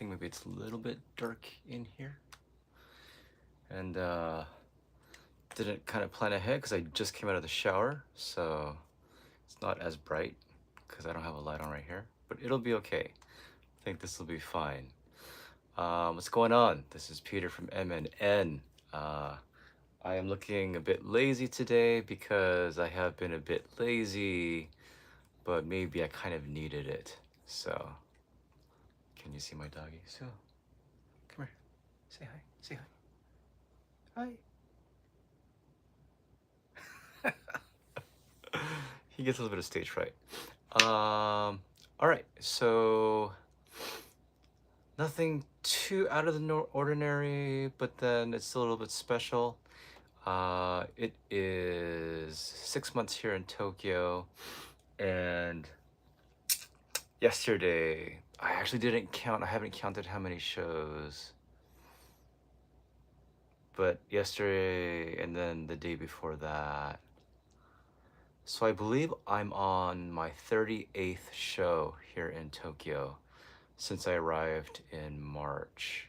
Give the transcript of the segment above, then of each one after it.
think maybe it's a little bit dark in here. And didn't kind of plan ahead because I just came out of the shower, so it's not as bright because I don't have a light on right here. But it'll be okay. I think this will be fine. What's going on? This is Peter from MNN. I am looking a bit lazy today because I have been a bit lazy, but maybe I kind of needed it. So, can you see my doggy? So, come here. Say hi. Say hi. Hi. He gets a little bit of stage fright. All right. So, nothing too out of the ordinary, but then it's still a little bit special. It is 6 months here in Tokyo, and yesterday I actually didn't count. I haven't counted how many shows, but yesterday and then the day before that. So I believe I'm on my 38th show here in Tokyo since I arrived in March.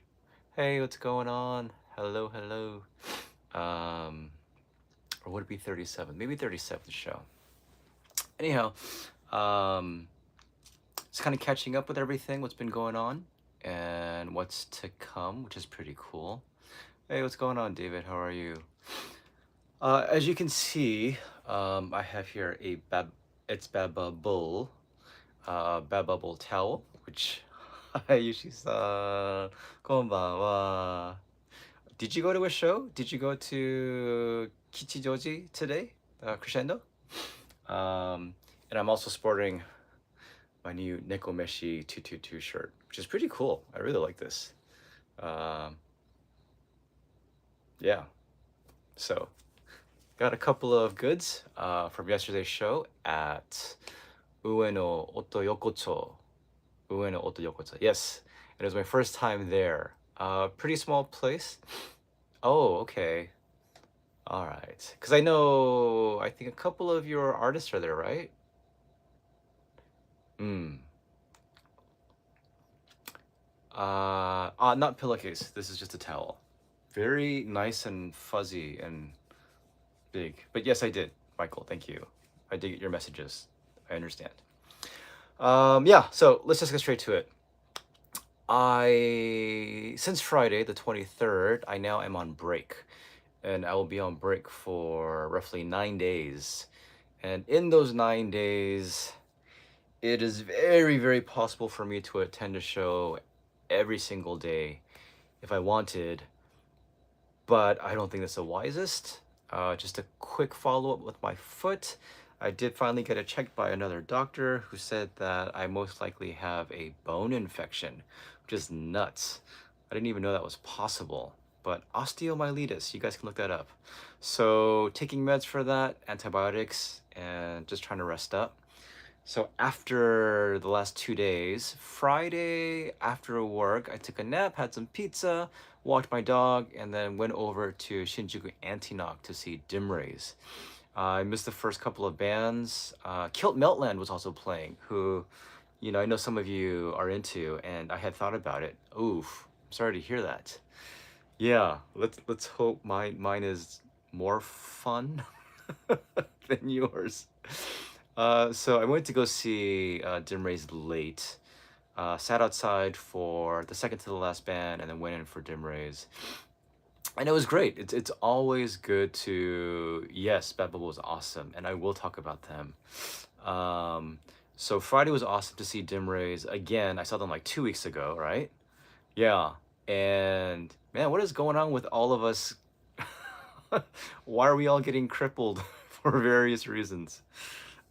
Hey, what's going on? Hello, hello. Or would it be 37? Maybe 37th show. Anyhow, it's kind of catching up with everything, what's been going on, and what's to come, which is pretty cool. Hey, what's going on, David? How are you? As you can see, I have here a Bababul towel, which I usually saw. Konbanwa. Did you go to a show? Did you go to Kichijoji today? Crescendo? And I'm also sporting my new Nekomeshi 222 shirt, which is pretty cool. I really like this. Yeah. So, got a couple of goods from yesterday's show at Ueno Otoyokocho. Ueno Otoyokocho. Yes, it was my first time there. Pretty small place. Oh, okay. All right. Because I think a couple of your artists are there, right? Not pillowcase. This is just a towel. Very nice and fuzzy and big. But yes, I did, Michael. Thank you. I did get your messages. I understand. Yeah, so let's just get straight to it. Since Friday, the 23rd, I now am on break. And I will be on break for roughly 9 days. And in those 9 days, it is very, very possible for me to attend a show every single day if I wanted, but I don't think that's the wisest. Just a quick follow-up with my foot. I did finally get it checked by another doctor who said that I most likely have a bone infection, which is nuts. I didn't even know that was possible, but osteomyelitis, you guys can look that up. So taking meds for that, antibiotics, and just trying to rest up. So after the last 2 days, Friday after work, I took a nap, had some pizza, walked my dog, and then went over to Shinjuku Antinoch to see Dim Rays. I missed the first couple of bands. Kilt Meltland was also playing, who, I know some of you are into, and I had thought about it. Oof, I'm sorry to hear that. Yeah, let's hope mine is more fun than yours. So I went to go see Dim Rays late. Sat outside for the second to the last band and then went in for Dim Rays. And it was great. It's always good to, yes, Bad Bubble was awesome, and I will talk about them. So Friday was awesome to see Dim Rays. Again, I saw them like 2 weeks ago, right? Yeah. And man, what is going on with all of us? Why are we all getting crippled for various reasons?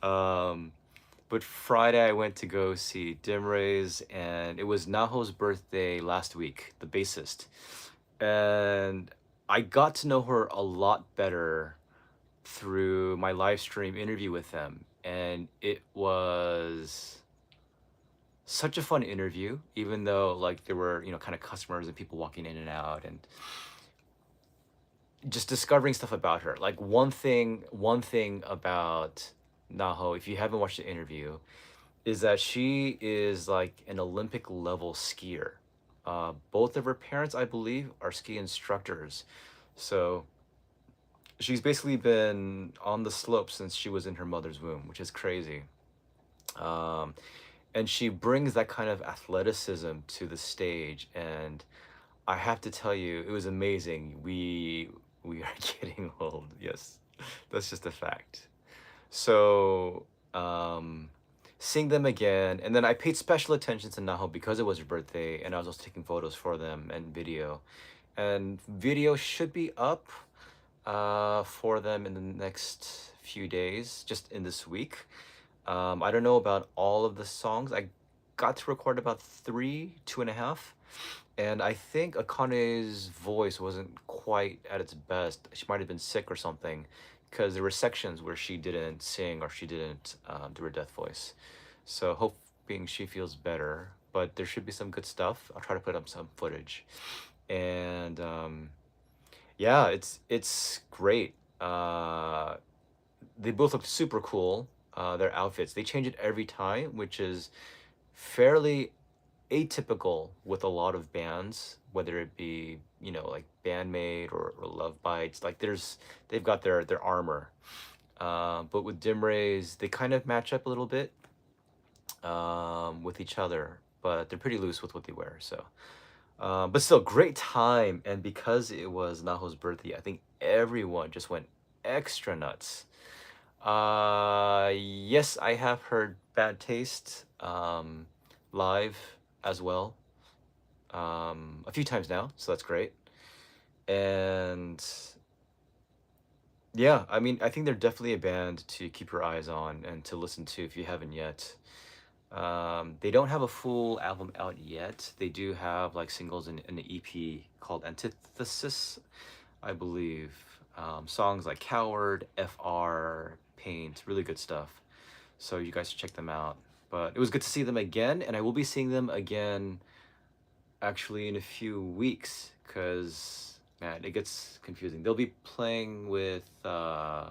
But Friday I went to go see Dim Rays, and it was Naho's birthday last week, the bassist. And I got to know her a lot better through my live stream interview with them. And it was such a fun interview, even though like there were, kind of customers and people walking in and out, and just discovering stuff about her. Like one thing about Naho, if you haven't watched the interview, is that she is like an Olympic level skier. Both of her parents, I believe, are ski instructors. So she's basically been on the slope since she was in her mother's womb, which is crazy. Um, and she brings that kind of athleticism to the stage, and I have to tell you, it was amazing. We are getting old. Yes, that's just a fact. So, seeing them again, and then I paid special attention to Naho because it was her birthday, and I was also taking photos for them and video. And video should be up for them in the next few days, just in this week. I don't know about all of the songs. I got to record about three, two and a half. And I think Akane's voice wasn't quite at its best. She might have been sick or something, because there were sections where she didn't sing or she didn't do her death voice. So hoping she feels better. But there should be some good stuff. I'll try to put up some footage. And yeah, it's great. They both look super cool. Their outfits, they change it every time, which is fairly atypical with a lot of bands, whether it be, like Bandmate or Love Bites. Like they've got their armor. But with Dim Rays, they kind of match up a little bit with each other, but they're pretty loose with what they wear. So, but still, great time. And because it was Naho's birthday, I think everyone just went extra nuts. Yes, I have heard Bad Taste live as well, a few times now, so that's great. And yeah, I mean, I think they're definitely a band to keep your eyes on and to listen to if you haven't yet. They don't have a full album out yet. They do have like singles in an EP called Antithesis, I believe. Songs like Coward, FR, Paint, really good stuff. So you guys should check them out. But it was good to see them again, and I will be seeing them again actually in a few weeks, because man, it gets confusing. They'll be playing with darn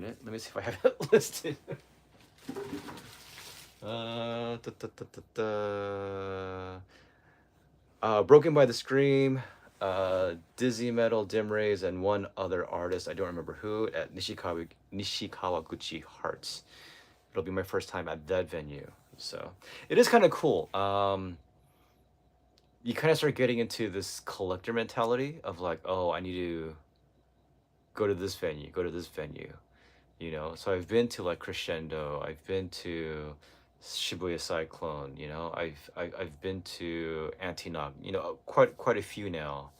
it, let me see if I have it listed. Broken by the Scream, Dizzy Metal, Dim Rays, and one other artist, I don't remember who, at Nishikawaguchi Hearts. It'll be my first time at that venue, so it is kind of cool. You kind of start getting into this collector mentality of like, oh, I need to go to this venue, go to this venue, So I've been to like Crescendo, I've been to Shibuya Cyclone, I've been to Antinag, quite a few now.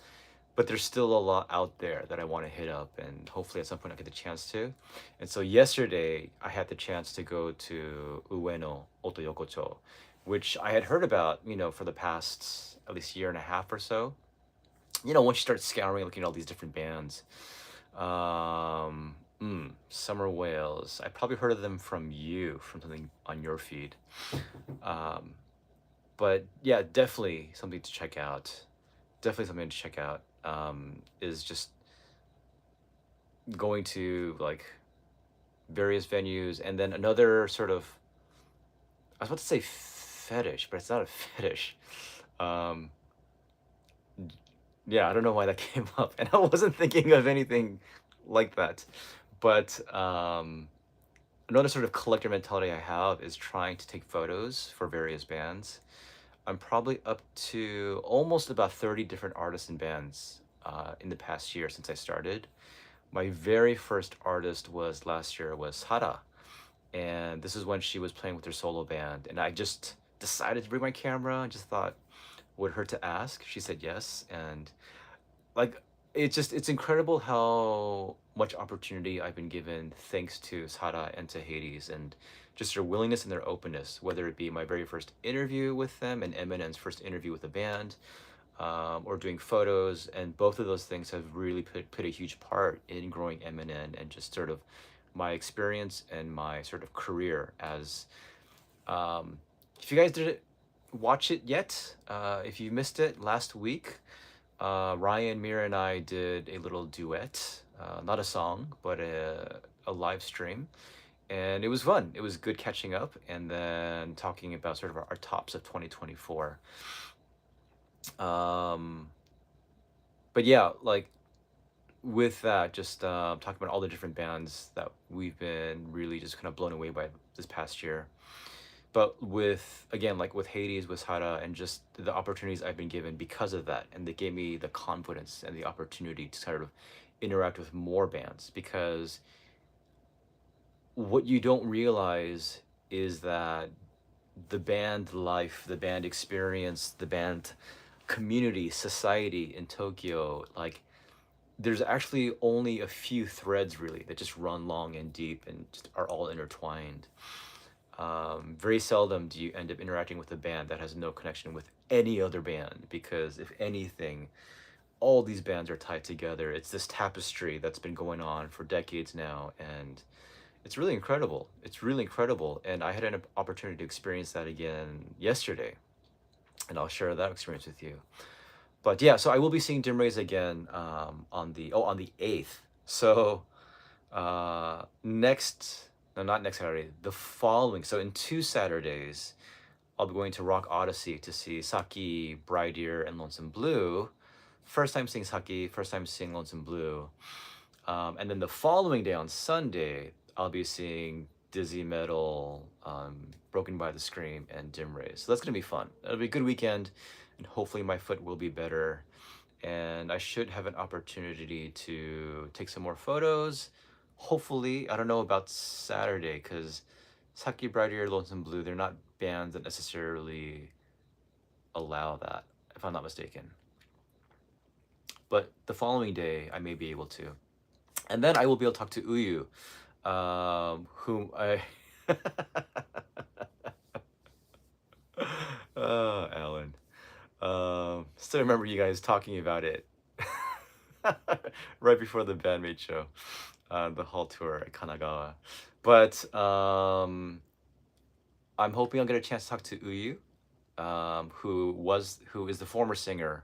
But there's still a lot out there that I want to hit up, and hopefully at some point I get the chance to. And so yesterday I had the chance to go to Ueno Otoyokocho, which I had heard about, for the past at least year and a half or so. Once you start scouring, looking at all these different bands. Summer Whales. I probably heard of them from something on your feed. But yeah, definitely something to check out. Definitely something to check out. Is just going to like various venues, and then another sort of, I was about to say fetish, but it's not a fetish. Um, yeah, I don't know why that came up, and I wasn't thinking of anything like that. But another sort of collector mentality I have is trying to take photos for various bands. I'm probably up to almost about 30 different artists and bands in the past year since I started. My very first artist was last year was Hara, and this is when she was playing with her solo band, and I just decided to bring my camera and just thought, would hurt to ask. She said yes, and like it's incredible how much opportunity I've been given thanks to Sara and to Hades, and just their willingness and their openness, whether it be my very first interview with them and Eminem's first interview with the band, or doing photos, and both of those things have really put a huge part in growing Eminem and just sort of my experience and my sort of career as if you guys didn't watch it yet, if you missed it last week, Ryan, Mira, and I did a little duet, not a song, but a live stream. And it was fun. It was good catching up and then talking about sort of our tops of 2024. Um, but yeah, like with that, just talking about all the different bands that we've been really just kind of blown away by this past year. But with, again, like with Hades, with Hara, and just the opportunities I've been given because of that, and they gave me the confidence and the opportunity to sort of interact with more bands. Because what you don't realize is that the band life, the band experience, the band community, society in Tokyo, like there's actually only a few threads really that just run long and deep and just are all intertwined. Very seldom do you end up interacting with a band that has no connection with any other band, because if anything, all these bands are tied together. It's this tapestry that's been going on for decades now, and it's really incredible. It's really incredible, and I had an opportunity to experience that again yesterday, and I'll share that experience with you. But yeah, so I will be seeing Dim Rays again on the on the 8th. So next, no, not next Saturday, the following. So in 2 Saturdays, I'll be going to Rock Odyssey to see Saki, Bright Ear, and Lonesome Blue. First time seeing Saki, first time seeing Lonesome Blue. And then the following day on Sunday, I'll be seeing Dizzy Metal, Broken by the Scream, and Dim Rays. So that's going to be fun. It'll be a good weekend, and hopefully my foot will be better. And I should have an opportunity to take some more photos. Hopefully, I don't know about Saturday, because Saki, Bright Ear, Lonesome Blue, they're not bands that necessarily allow that, if I'm not mistaken. But the following day, I may be able to. And then I will be able to talk to Uyu, whom I. Oh, Alan. Still remember you guys talking about it right before the bandmate show, the hall tour at Kanagawa. But I'm hoping I'll get a chance to talk to Uyu, who is the former singer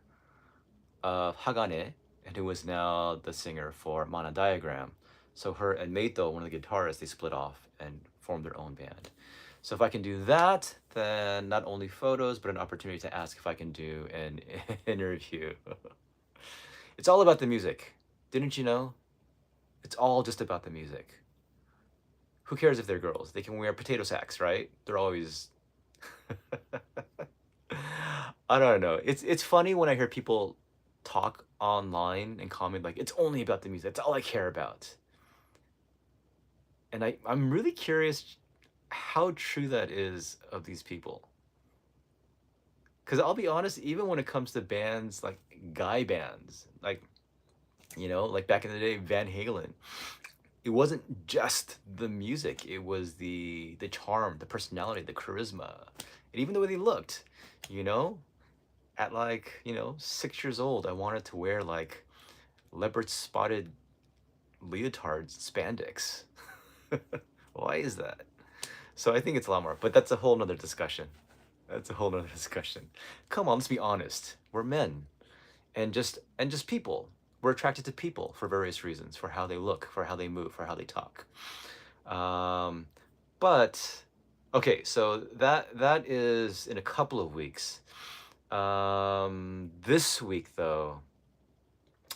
of Hagane, and who is now the singer for Mana Diagram. So her and Meito, one of the guitarists, they split off and formed their own band. So if I can do that, then not only photos, but an opportunity to ask if I can do an interview. It's all about the music. Didn't you know? It's all just about the music. Who cares if they're girls? They can wear potato sacks, right? They're always. I don't know. It's funny when I hear people talk online and comment like it's only about the music. That's all I care about. And I'm really curious how true that is of these people. Because I'll be honest, even when it comes to bands like guy bands, like, like back in the day, Van Halen, it wasn't just the music, it was the charm, the personality, the charisma, and even the way they looked, you know? At like, 6 years old, I wanted to wear like leopard spotted leotards, spandex. Why is that? So I think it's a lot more, but that's a whole nother discussion. That's a whole nother discussion. Come on, let's be honest. We're men, and just people. We're attracted to people for various reasons, for how they look, for how they move, for how they talk. Um, but okay, so that is in a couple of weeks. This week though,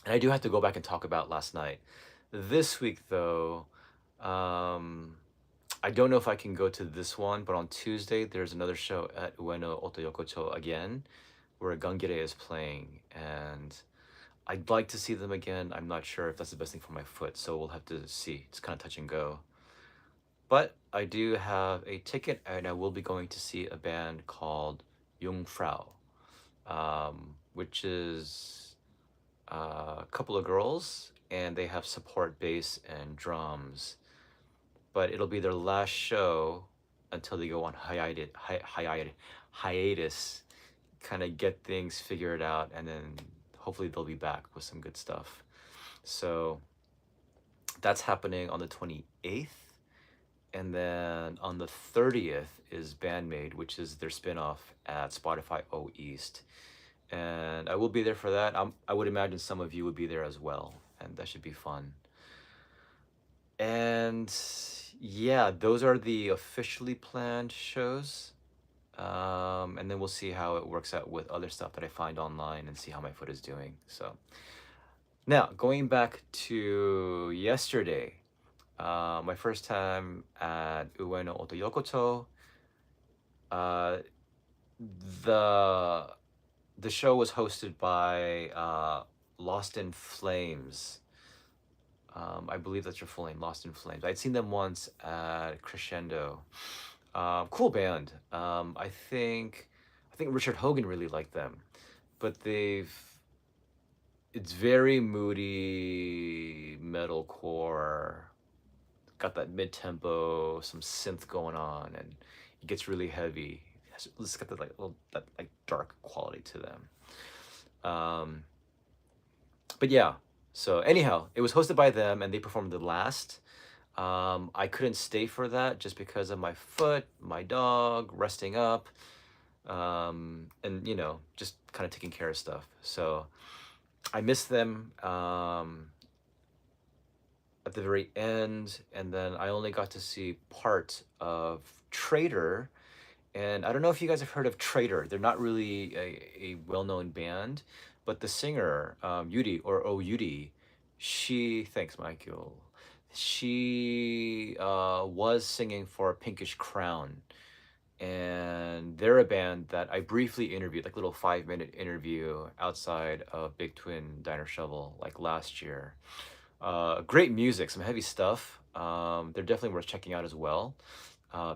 and I do have to go back and talk about last night. This week though, I don't know if I can go to this one, but on Tuesday there's another show at Ueno Otoyokocho again, where Gangire is playing, and I'd like to see them again. I'm not sure if that's the best thing for my foot, so we'll have to see. It's kind of touch and go. But I do have a ticket, and I will be going to see a band called Jungfrau, which is a couple of girls, and they have support bass and drums. But it'll be their last show until they go on hiatus, kind of get things figured out, and then hopefully they'll be back with some good stuff. So that's happening on the 28th. And then on the 30th is Bandmade, which is their spin-off at Spotify O East. And I will be there for that. I would imagine some of you would be there as well, and that should be fun. And yeah, those are the officially planned shows. And then we'll see how it works out with other stuff that I find online and see how my foot is doing. So now going back to yesterday, my first time at Ueno Oto Yokoto, uh, the the show was hosted by Lost in Flames. I believe that's your full name, Lost in Flames. I'd seen them once at Crescendo. Cool band. I think Richard Hogan really liked them, but it's very moody metalcore. Got that mid tempo, some synth going on, and it gets really heavy. It's got that like little that like dark quality to them. Um, but yeah. So anyhow, it was hosted by them, and they performed the last. I couldn't stay for that just because of my foot, my dog, resting up, and just kind of taking care of stuff. So I missed them at the very end, and then I only got to see part of Traitor. And I don't know if you guys have heard of Traitor. They're not really a well-known band, but the singer, Yuri or O Yuri, thanks, Michael. She was singing for Pinkish Crown, and they're a band that I briefly interviewed, like a little 5-minute interview outside of Big Twin Diner Shovel, like last year. Great music, some heavy stuff. They're definitely worth checking out as well.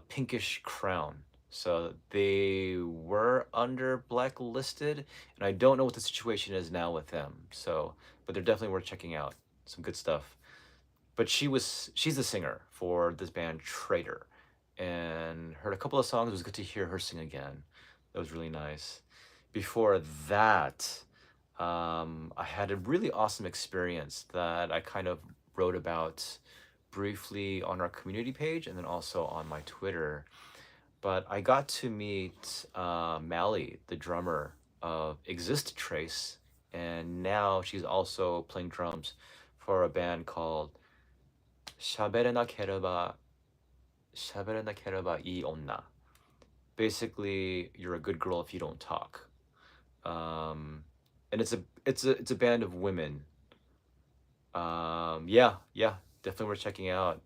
Pinkish Crown. So they were under blacklisted, and I don't know what the situation is now with them. So, but they're definitely worth checking out. Some good stuff. But she's the singer for this band Traitor, and heard a couple of songs. It was good to hear her sing again. That was really nice. Before that, I had a really awesome experience that I kind of wrote about briefly on our community page and then also on my Twitter. But I got to meet Mally, the drummer of Exist Trace, and now she's also playing drums for a band called Shabere Kereba Shabere Kereba I Onna. Basically, you're a good girl if you don't talk. And it's a band of women. Yeah, definitely worth checking out.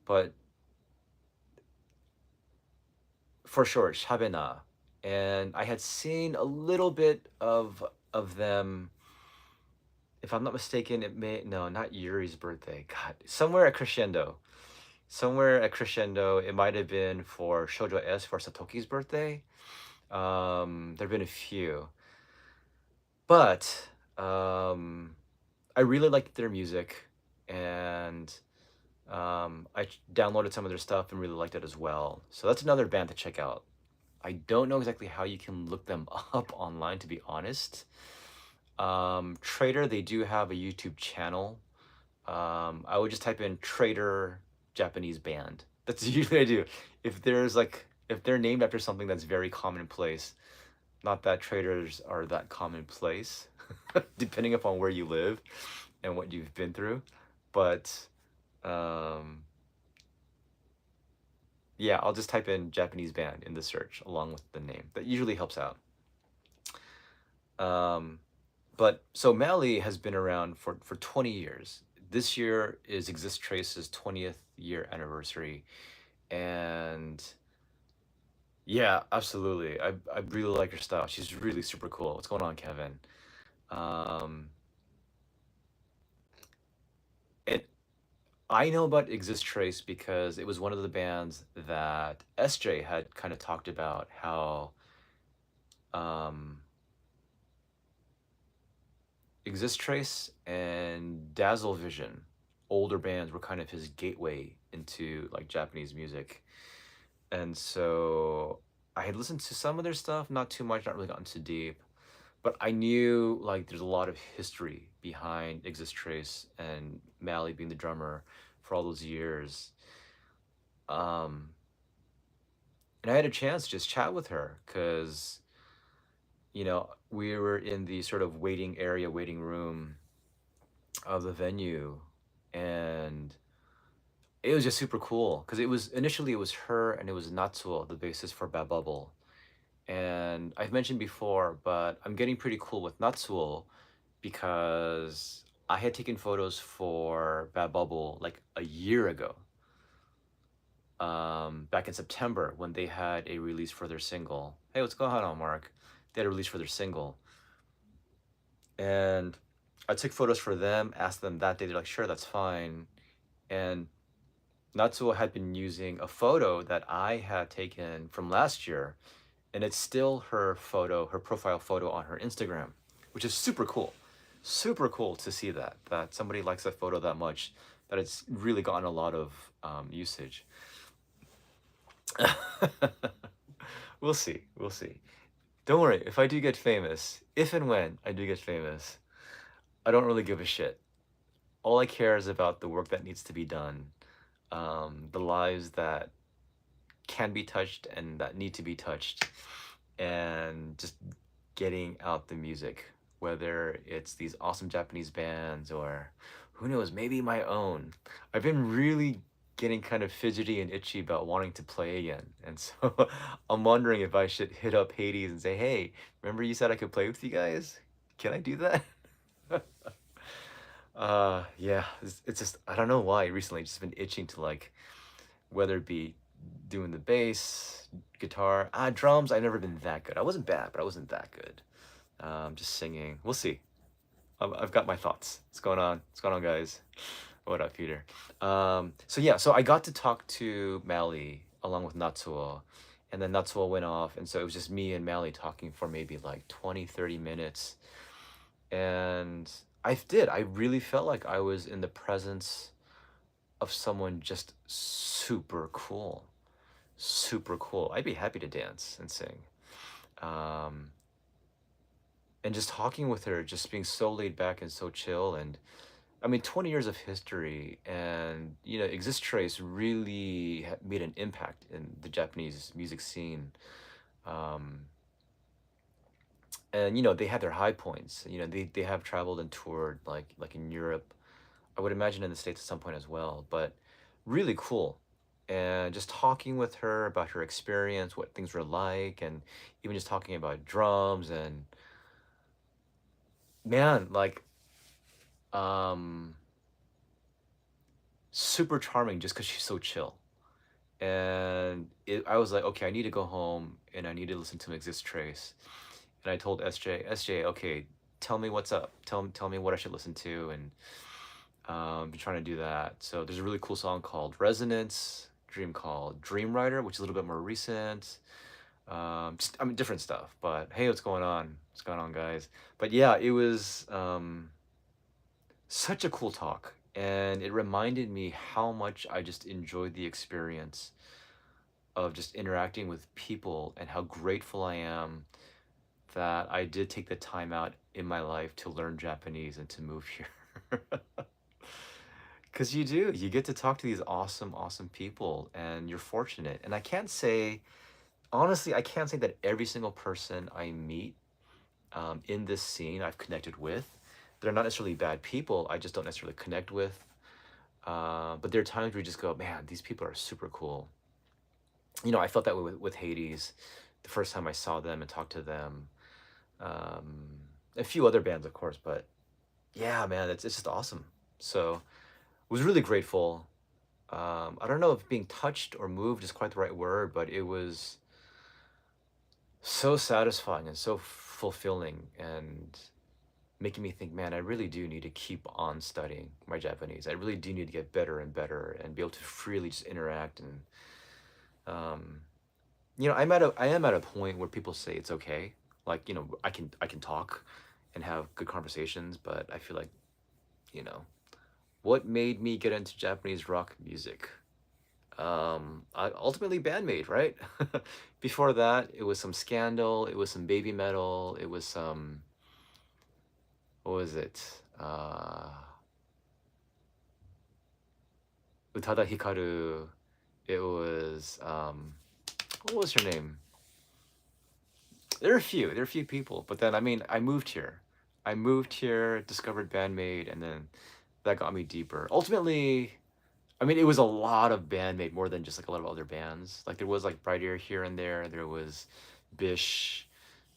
But for sure, Shabena. And I had seen a little bit of them. If I'm not mistaken, it may no, not Yuri's birthday. God, somewhere at Crescendo, it might have been for Shoujo S for Satoki's birthday. There've been a few, but I really liked their music, and I downloaded some of their stuff and really liked it as well. So that's another band to check out. I don't know exactly how you can look them up online, to be honest. Trader, they do have a YouTube channel. I would just type in Trader Japanese band. That's usually what I do. If they're named after something that's very commonplace, not that traders are that commonplace, depending upon where you live and what you've been through. But um, yeah, I'll just type in Japanese band in the search along with the name. That usually helps out. Um, but so Mally has been around for 20 years. This year is Exist Trace's 20th year anniversary. And yeah, absolutely. I really like her style. She's really super cool. What's going on, Kevin? Um, it I know about Exist Trace because it was one of the bands that SJ had kind of talked about how um, Exist Trace and Dazzle Vision, older bands, were kind of his gateway into like Japanese music. And so I had listened to some of their stuff, not too much, not really gotten too deep, but I knew like there's a lot of history behind Exist Trace and Mally being the drummer for all those years. Um, and I had a chance to just chat with her because, we were in the sort of waiting area, waiting room of the venue, and it was just super cool because it was initially it was her and it was Natsuo, the bassist for Bad Bubble. And I've mentioned before, but I'm getting pretty cool with Natsuo because I had taken photos for Bad Bubble like a year ago, back in September when they had a release for their single. Hey, what's going on, Mark? They had a release for their single, and I took photos for them. Asked them that day. They're like, "Sure, that's fine." And Natsuo had been using a photo that I had taken from last year, and it's still her photo, her profile photo on her Instagram, which is super cool. Super cool to see that somebody likes that photo that much, that it's really gotten a lot of usage. We'll see. We'll see. Don't worry. If I do get famous, if and when I do get famous, I don't really give a shit. All I care is about the work that needs to be done, the lives that can be touched and that need to be touched, and just getting out the music, whether it's these awesome Japanese bands or who knows, maybe my own. I've been really getting kind of fidgety and itchy about wanting to play again. And so I'm wondering if I should hit up Hades and say, hey, remember you said I could play with you guys? Can I do that? Yeah, it's just, I don't know why recently I've just been itching to like, whether it be doing the bass, guitar, drums. I've never been that good. I wasn't bad, but I wasn't that good. Just singing. We'll see. I've got my thoughts. What's going on? What's going on, guys? What up, Peter? So yeah, so I got to talk to Mally along with Natsuo, and then Natsuo went off, and so it was just me and Mally talking for maybe like 20, 30 minutes. And I really felt like I was in the presence of someone just super cool. Super cool. I'd be happy to dance and sing. Um, and just talking with her, just being so laid back and so chill. And I mean, 20 years of history, and you know, Exist Trace really made an impact in the Japanese music scene. Um, and you know, they had their high points. You know, they have traveled and toured like in Europe. I would imagine in the States at some point as well. But really cool. And just talking with her about her experience, what things were like, and even just talking about drums and man, like um super charming just because she's so chill. And I was like, okay, I need to go home and I need to listen to Exist Trace. And I told SJ, okay, tell me what's up. Tell me what I should listen to, and been trying to do that. So there's a really cool song called Resonance, Dream called Dream Rider, which is a little bit more recent. Just, I mean, different stuff. But hey, what's going on? What's going on, guys? But yeah, it was such a cool talk, and it reminded me how much I just enjoyed the experience of just interacting with people and how grateful I am that I did take the time out in my life to learn Japanese and to move here. Because you do, you get to talk to these awesome, awesome people, and you're fortunate. And I can't say, honestly, I can't say that every single person I meet in this scene I've connected with. They're not necessarily bad people, I just don't necessarily connect with. But there are times where you just go, man, these people are super cool. You know, I felt that way with Hades the first time I saw them and talked to them. Um, a few other bands, of course, but yeah, man, it's just awesome. So was really grateful. I don't know if being touched or moved is quite the right word, but it was so satisfying and so fulfilling and making me think, man, I really do need to keep on studying my Japanese. I really do need to get better and better and be able to freely just interact. And um, you know, I am at a point where people say it's okay. Like, you know, I can talk and have good conversations, but I feel like, you know, what made me get into Japanese rock music? Ultimately Bandmate, right? Before that, it was some Scandal, it was some baby metal, it was some, what was it? Utada Hikaru. It was what was her name? There are a few people, but then I mean, I moved here. I moved here, discovered Bandmate, and then that got me deeper. Ultimately, I mean, it was a lot of bandmate, more than just like a lot of other bands. Like there was like Bright Ear here and there. There was Bish.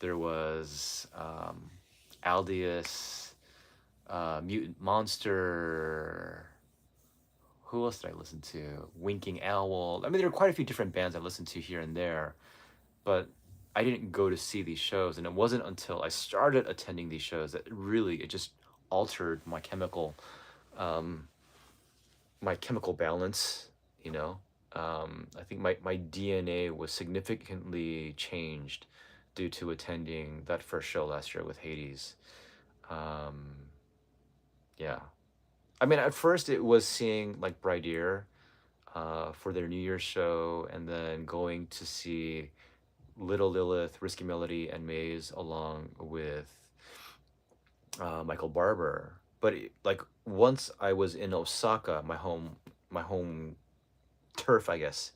There was Aldius, Mutant Monster. Who else did I listen to? Winking Owl. I mean, there were quite a few different bands I listened to here and there, but I didn't go to see these shows, and it wasn't until I started attending these shows that really it just altered um, my chemical balance. You know, I think my DNA was significantly changed due to attending that first show last year with Hades. Um, yeah, I mean, at first it was seeing like Bright Ear for their New Year's show, and then going to see Little Lilith, Risky Melody, and Maze along with Michael Barber. But like once I was in Osaka, my home turf, I guess,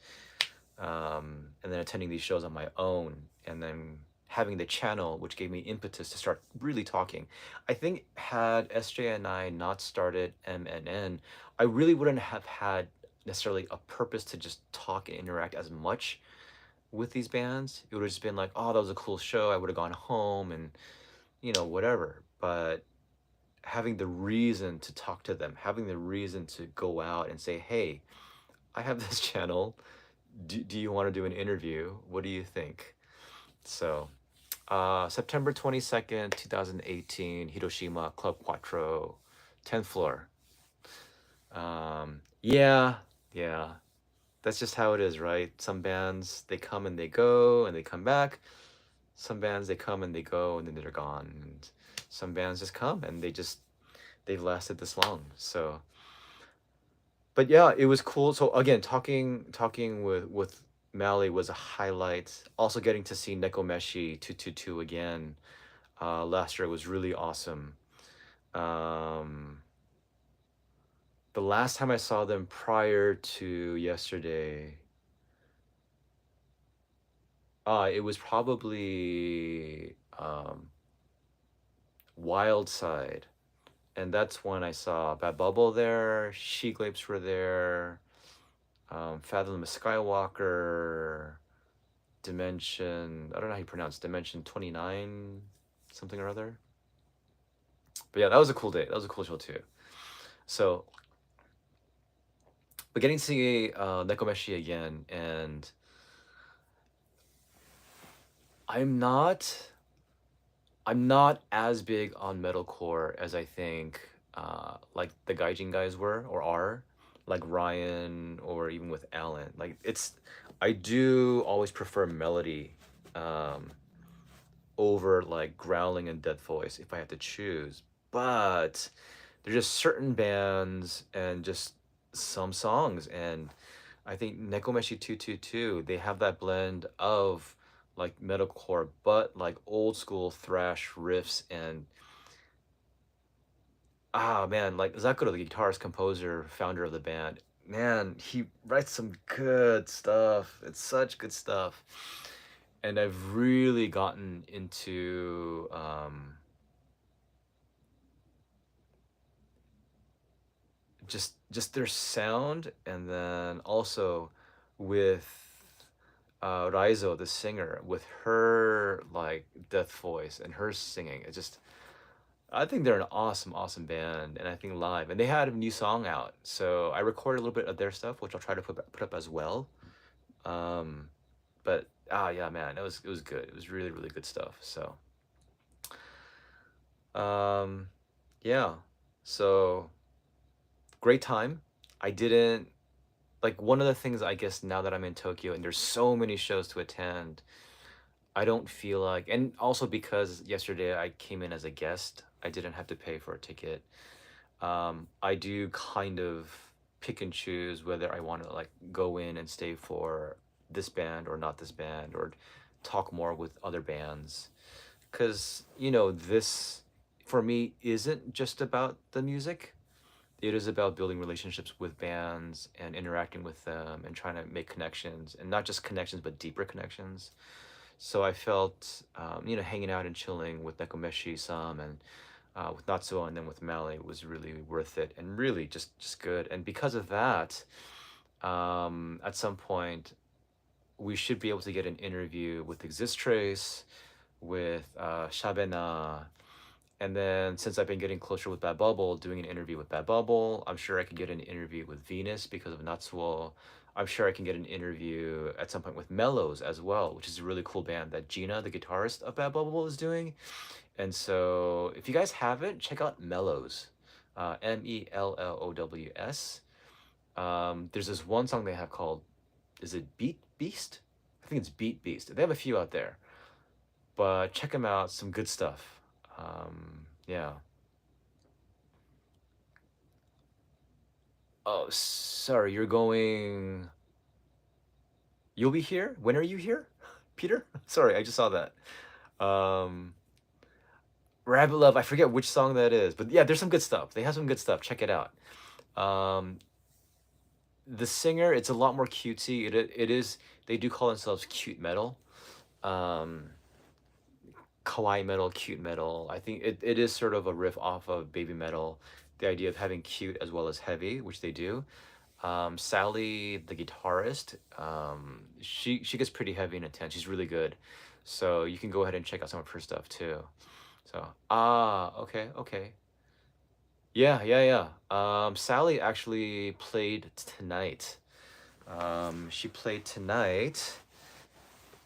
and then attending these shows on my own, and then having the channel, which gave me impetus to start really talking. I think had SJ and I not started MNN, I really wouldn't have had necessarily a purpose to just talk and interact as much with these bands. It would have just been like, oh, that was a cool show. I would have gone home and, whatever. But having the reason to talk to them, having the reason to go out and say, hey, I have this channel. Do you want to do an interview? What do you think? So, September 22nd, 2018, Hiroshima, Club Quattro, 10th floor. Yeah, yeah. That's just how it is, right? Some bands, they come and they go and they come back. Some bands, they come and they go and then they're gone. And some bands just come and they've lasted this long. So, but yeah, it was cool. So again, talking with Mally was a highlight. Also getting to see Nekomeshi 222 again last year was really awesome. Um, the last time I saw them prior to yesterday, it was probably Wild Side. And that's when I saw Bad Bubble there, She Glapes were there, Fathom the Skywalker, Dimension, I don't know how you pronounce Dimension 29, something or other. But yeah, that was a cool day. That was a cool show too. So, but getting to see Nekomeshi again, and I'm not I'm not as big on metalcore as I think like the Gaijin guys were or are, like Ryan or even with Alan. Like I do always prefer melody um, over like growling and death voice if I have to choose. But there's just certain bands and just some songs, and I think Nekomeshi 222, they have that blend of like metalcore, but like old school thrash riffs. And man, like Zakuro, the guitarist, composer, founder of the band, man, he writes some good stuff. It's such good stuff. And I've really gotten into just their sound, and then also with Raizo, the singer, with her like death voice and her singing. I think they're an awesome, awesome band, and I think live. And they had a new song out, so I recorded a little bit of their stuff, which I'll try to put up as well. Um, but yeah, man, it was good. It was really, really good stuff. So um, yeah, so great time. I didn't like one of the things, I guess, now that I'm in Tokyo and there's so many shows to attend, I don't feel like, and also because yesterday I came in as a guest, I didn't have to pay for a ticket. I do kind of pick and choose whether I want to like go in and stay for this band or not this band, or talk more with other bands. Because, this for me isn't just about the music. It is about building relationships with bands and interacting with them and trying to make connections, and not just connections, but deeper connections. So I felt, hanging out and chilling with Nekomeshi some, and with Natsuo and then with Mally was really worth it and really just good. And because of that, at some point we should be able to get an interview with Exist Trace, with Shabena, and then since I've been getting closer with Bad Bubble, doing an interview with Bad Bubble, I'm sure I could get an interview with Venus because of Natsuo. I'm sure I can get an interview at some point with Mellows as well, which is a really cool band that Gina, the guitarist of Bad Bubble, is doing. And so if you guys haven't, check out Mellows, Mellows. There's this one song they have called, is it Beat Beast? I think it's Beat Beast. They have a few out there, but check them out. Some good stuff. Yeah. Oh, sorry, you're going. You'll be here? When are you here, Peter? Sorry, I just saw that. Um, Rabbit Love, I forget which song that is, but yeah, there's some good stuff. They have some good stuff. Check it out. Um, the singer, it's a lot more cutesy. It is. They do call themselves cute metal. Um, Kawaii metal, cute metal. I think it is sort of a riff off of baby metal. The idea of having cute as well as heavy, which they do. Sally, the guitarist, she gets pretty heavy and intense. She's really good, so you can go ahead and check out some of her stuff too. So okay, okay, yeah, yeah, yeah. Sally actually played tonight. She played tonight,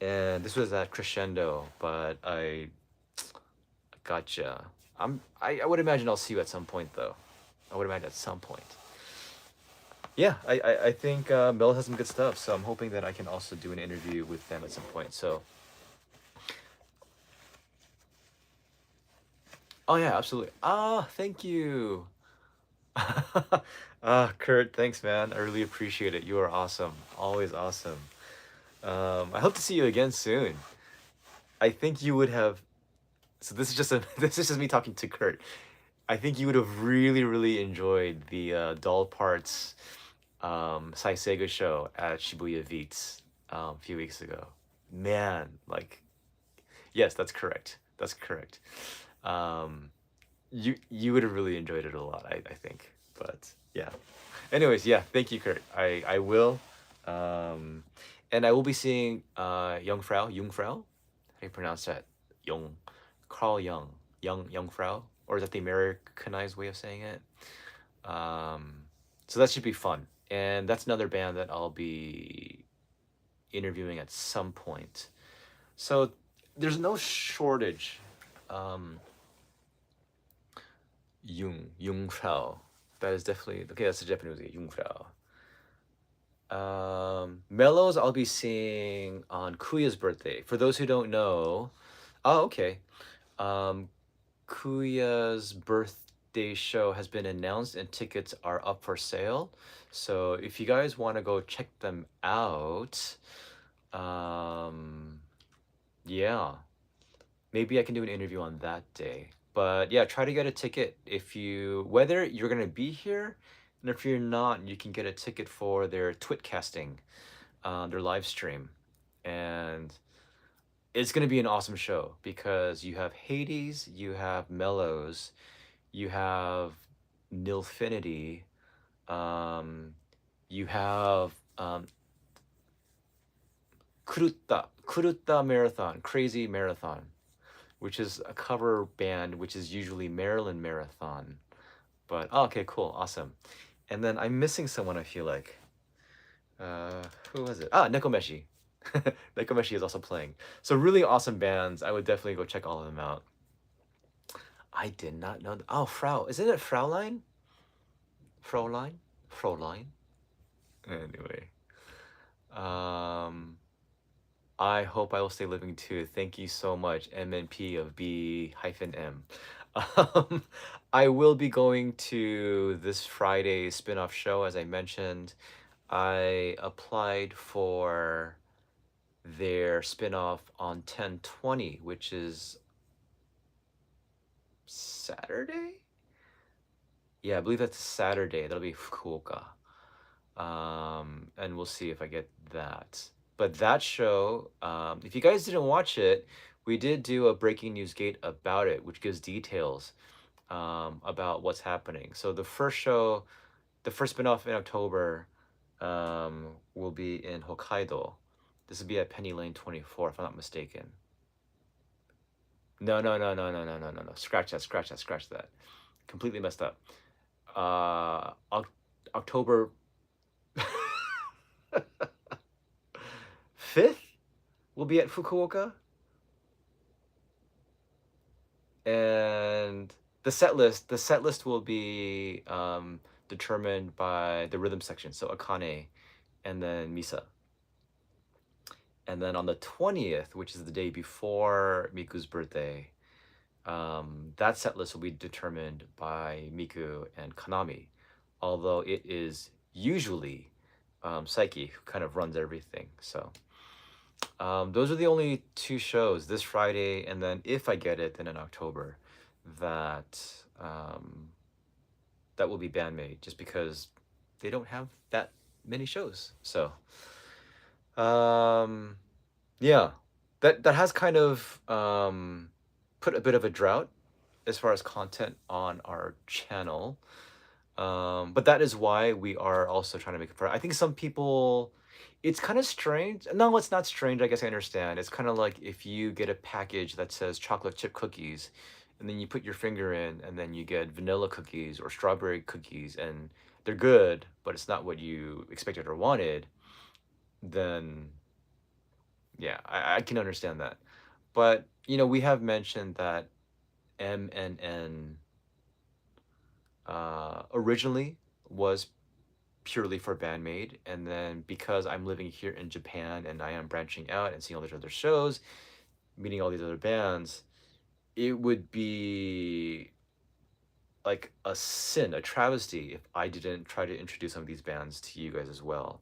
and this was at Crescendo, but I gotcha. I would imagine I'll see you at some point though. I would imagine at some point. Yeah, I think Mel has some good stuff, so I'm hoping that I can also do an interview with them at some point. So, oh yeah, absolutely. Thank you. Kurt, thanks, man. I really appreciate it. You are awesome. Always awesome. I hope to see you again soon. I think you would have. So this is just a this is just me talking to Kurt. I think you would have really enjoyed the Doll Parts Saiseiga show at Shibuya Beats a few weeks ago. Man, like, yes, that's correct. That's correct. Um, you would have really enjoyed it a lot, I think. But yeah. Anyways, yeah, thank you, Kurt. I will. Um, and I will be seeing Jungfrau. How do you pronounce that? Jung, Carl Jung, Jungfrau, or is that the Americanized way of saying it? Um, so that should be fun. And that's another band that I'll be interviewing at some point. So there's no shortage. Um, Jungfrau. That is definitely okay. That's a Japanese name, Jungfrau. Mellows I'll be seeing on Kuya's birthday. For those who don't know, oh okay. Um, Kuya's birthday show has been announced and tickets are up for sale. So if you guys want to go check them out, um, yeah, maybe I can do an interview on that day. But yeah, try to get a ticket if you whether you're gonna be here, and if you're not, you can get a ticket for their twit casting, their live stream, and it's gonna be an awesome show because you have Hades, you have Mellows, you have Nilfinity, um, you have Kurutta Marathon, Crazy Marathon, which is a cover band, which is usually Maryland Marathon. But oh, okay, cool, awesome. And then I'm missing someone. I feel like. Uh, who was it? Nekomeshi. Nekomeshi is also playing. So really awesome bands. I would definitely go check all of them out. I did not know. Oh, Frau. Isn't it Fraulein? Fraulein? Fraulein? Anyway. Um, I hope I will stay living too. Thank you so much, MNP of B-M. Um, I will be going to this Friday spin-off show, as I mentioned. I applied for their spin-off on 10/20, which is Saturday? Yeah, I believe that's Saturday. That'll be Fukuoka. And we'll see if I get that. But that show, if you guys didn't watch it, we did do a breaking news gate about it, which gives details. about what's happening. So the first show, the first spin-off in October, will be in Hokkaido. This will be at Penny Lane 24, if I'm not mistaken. No, no, no, no, no, no, no, no, no. Scratch that, scratch that, scratch that. Completely messed up. October 5th will be at Fukuoka. And the set list will be determined by the rhythm section, so Akane and then Misa. And then on the 20th, which is the day before Miku's birthday, that set list will be determined by Miku and Kanami, although it is usually Saiki who kind of runs everything. So those are the only two shows, this Friday, and then if I get it, then in October, that that will be bandmade, just because they don't have that many shows. So yeah, that has kind of put a bit of a drought as far as content on our channel. But that is why we are also trying to make it for. I think some people, it's kind of strange. No, it's not strange. I guess I understand. It's kind of like if you get a package that says chocolate chip cookies, and then you put your finger in, and then you get vanilla cookies or strawberry cookies, and they're good, but it's not what you expected or wanted. Then yeah, I can understand that. But we have mentioned that MNN originally was purely for Bandmade, and then because I'm living here in Japan and I am branching out and seeing all these other shows, meeting all these other bands, it would be like a sin, a travesty, if I didn't try to introduce some of these bands to you guys as well.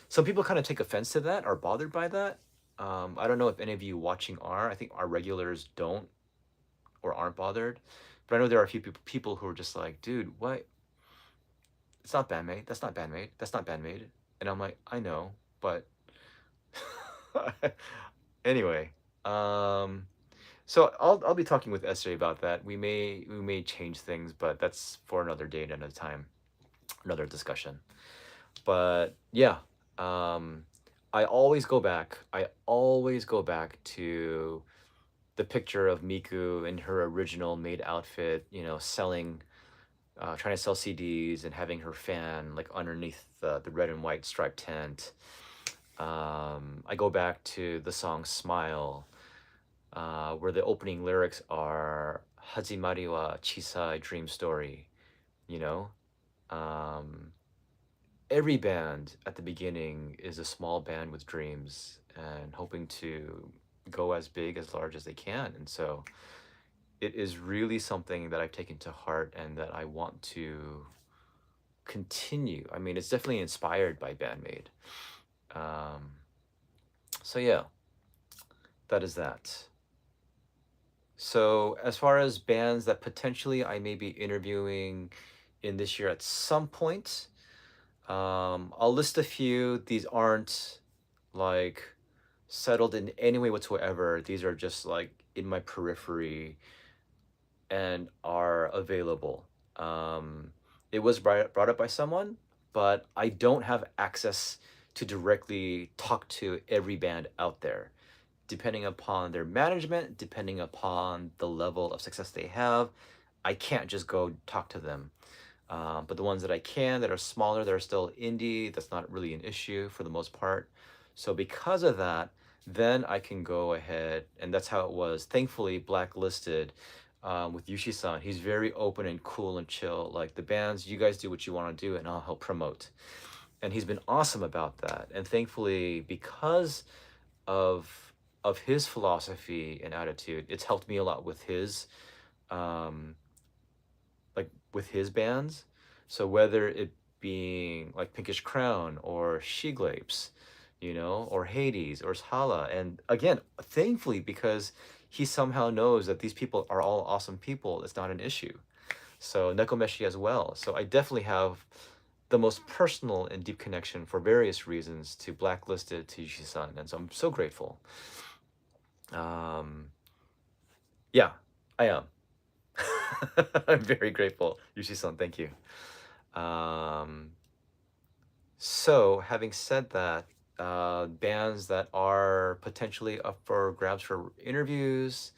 Some people kind of take offense to that, are bothered by that. I don't know if any of you watching are. I think our regulars don't or aren't bothered, but I know there are a few people who are just like, dude, what? It's not Bandmade. That's not Bandmade. That's not Bandmade. And I'm like, I know, but anyway. So I'll be talking with SJ about that. We may change things, but that's for another day and another time, another discussion. But yeah, I always go back. I always go back to the picture of Miku in her original maid outfit, selling, trying to sell CDs and having her fan like underneath the red and white striped tent. I go back to the song Smile, where the opening lyrics are Hajimari wa Chisai Dream Story, you know? Um, every band at the beginning is a small band with dreams and hoping to go as big, as large as they can. And so it is really something that I've taken to heart and that I want to continue. I mean, it's definitely inspired by Bandmade. Um, so yeah, that is that. So as far as bands that potentially I may be interviewing in this year at some point, I'll list a few. These aren't like settled in any way whatsoever. These are just like in my periphery and are available. It was brought up by someone, but I don't have access to directly talk to every band out there. Depending upon their management, depending upon the level of success they have, I can't just go talk to them. But the ones that I can, that are smaller, that are still indie, that's not really an issue for the most part. So because of that, then I can go ahead, and that's how it was. Thankfully, blacklisted with Yushi-san. He's very open and cool and chill. Like, the bands, you guys do what you want to do, and I'll help promote. And he's been awesome about that. And thankfully, because of his philosophy and attitude, it's helped me a lot with his um, with his bands. So whether it being like Pinkish Crown or She-Glapes, or Hades or Shala, and again, thankfully, because he somehow knows that these people are all awesome people, it's not an issue. So Nekomeshi as well. So I definitely have the most personal and deep connection for various reasons to Blacklisted, to Yushi-san, and so I'm so grateful. Yeah, I am. I'm very grateful. Yushi-san, thank you. Um, so, having said that, bands that are potentially up for grabs for interviews,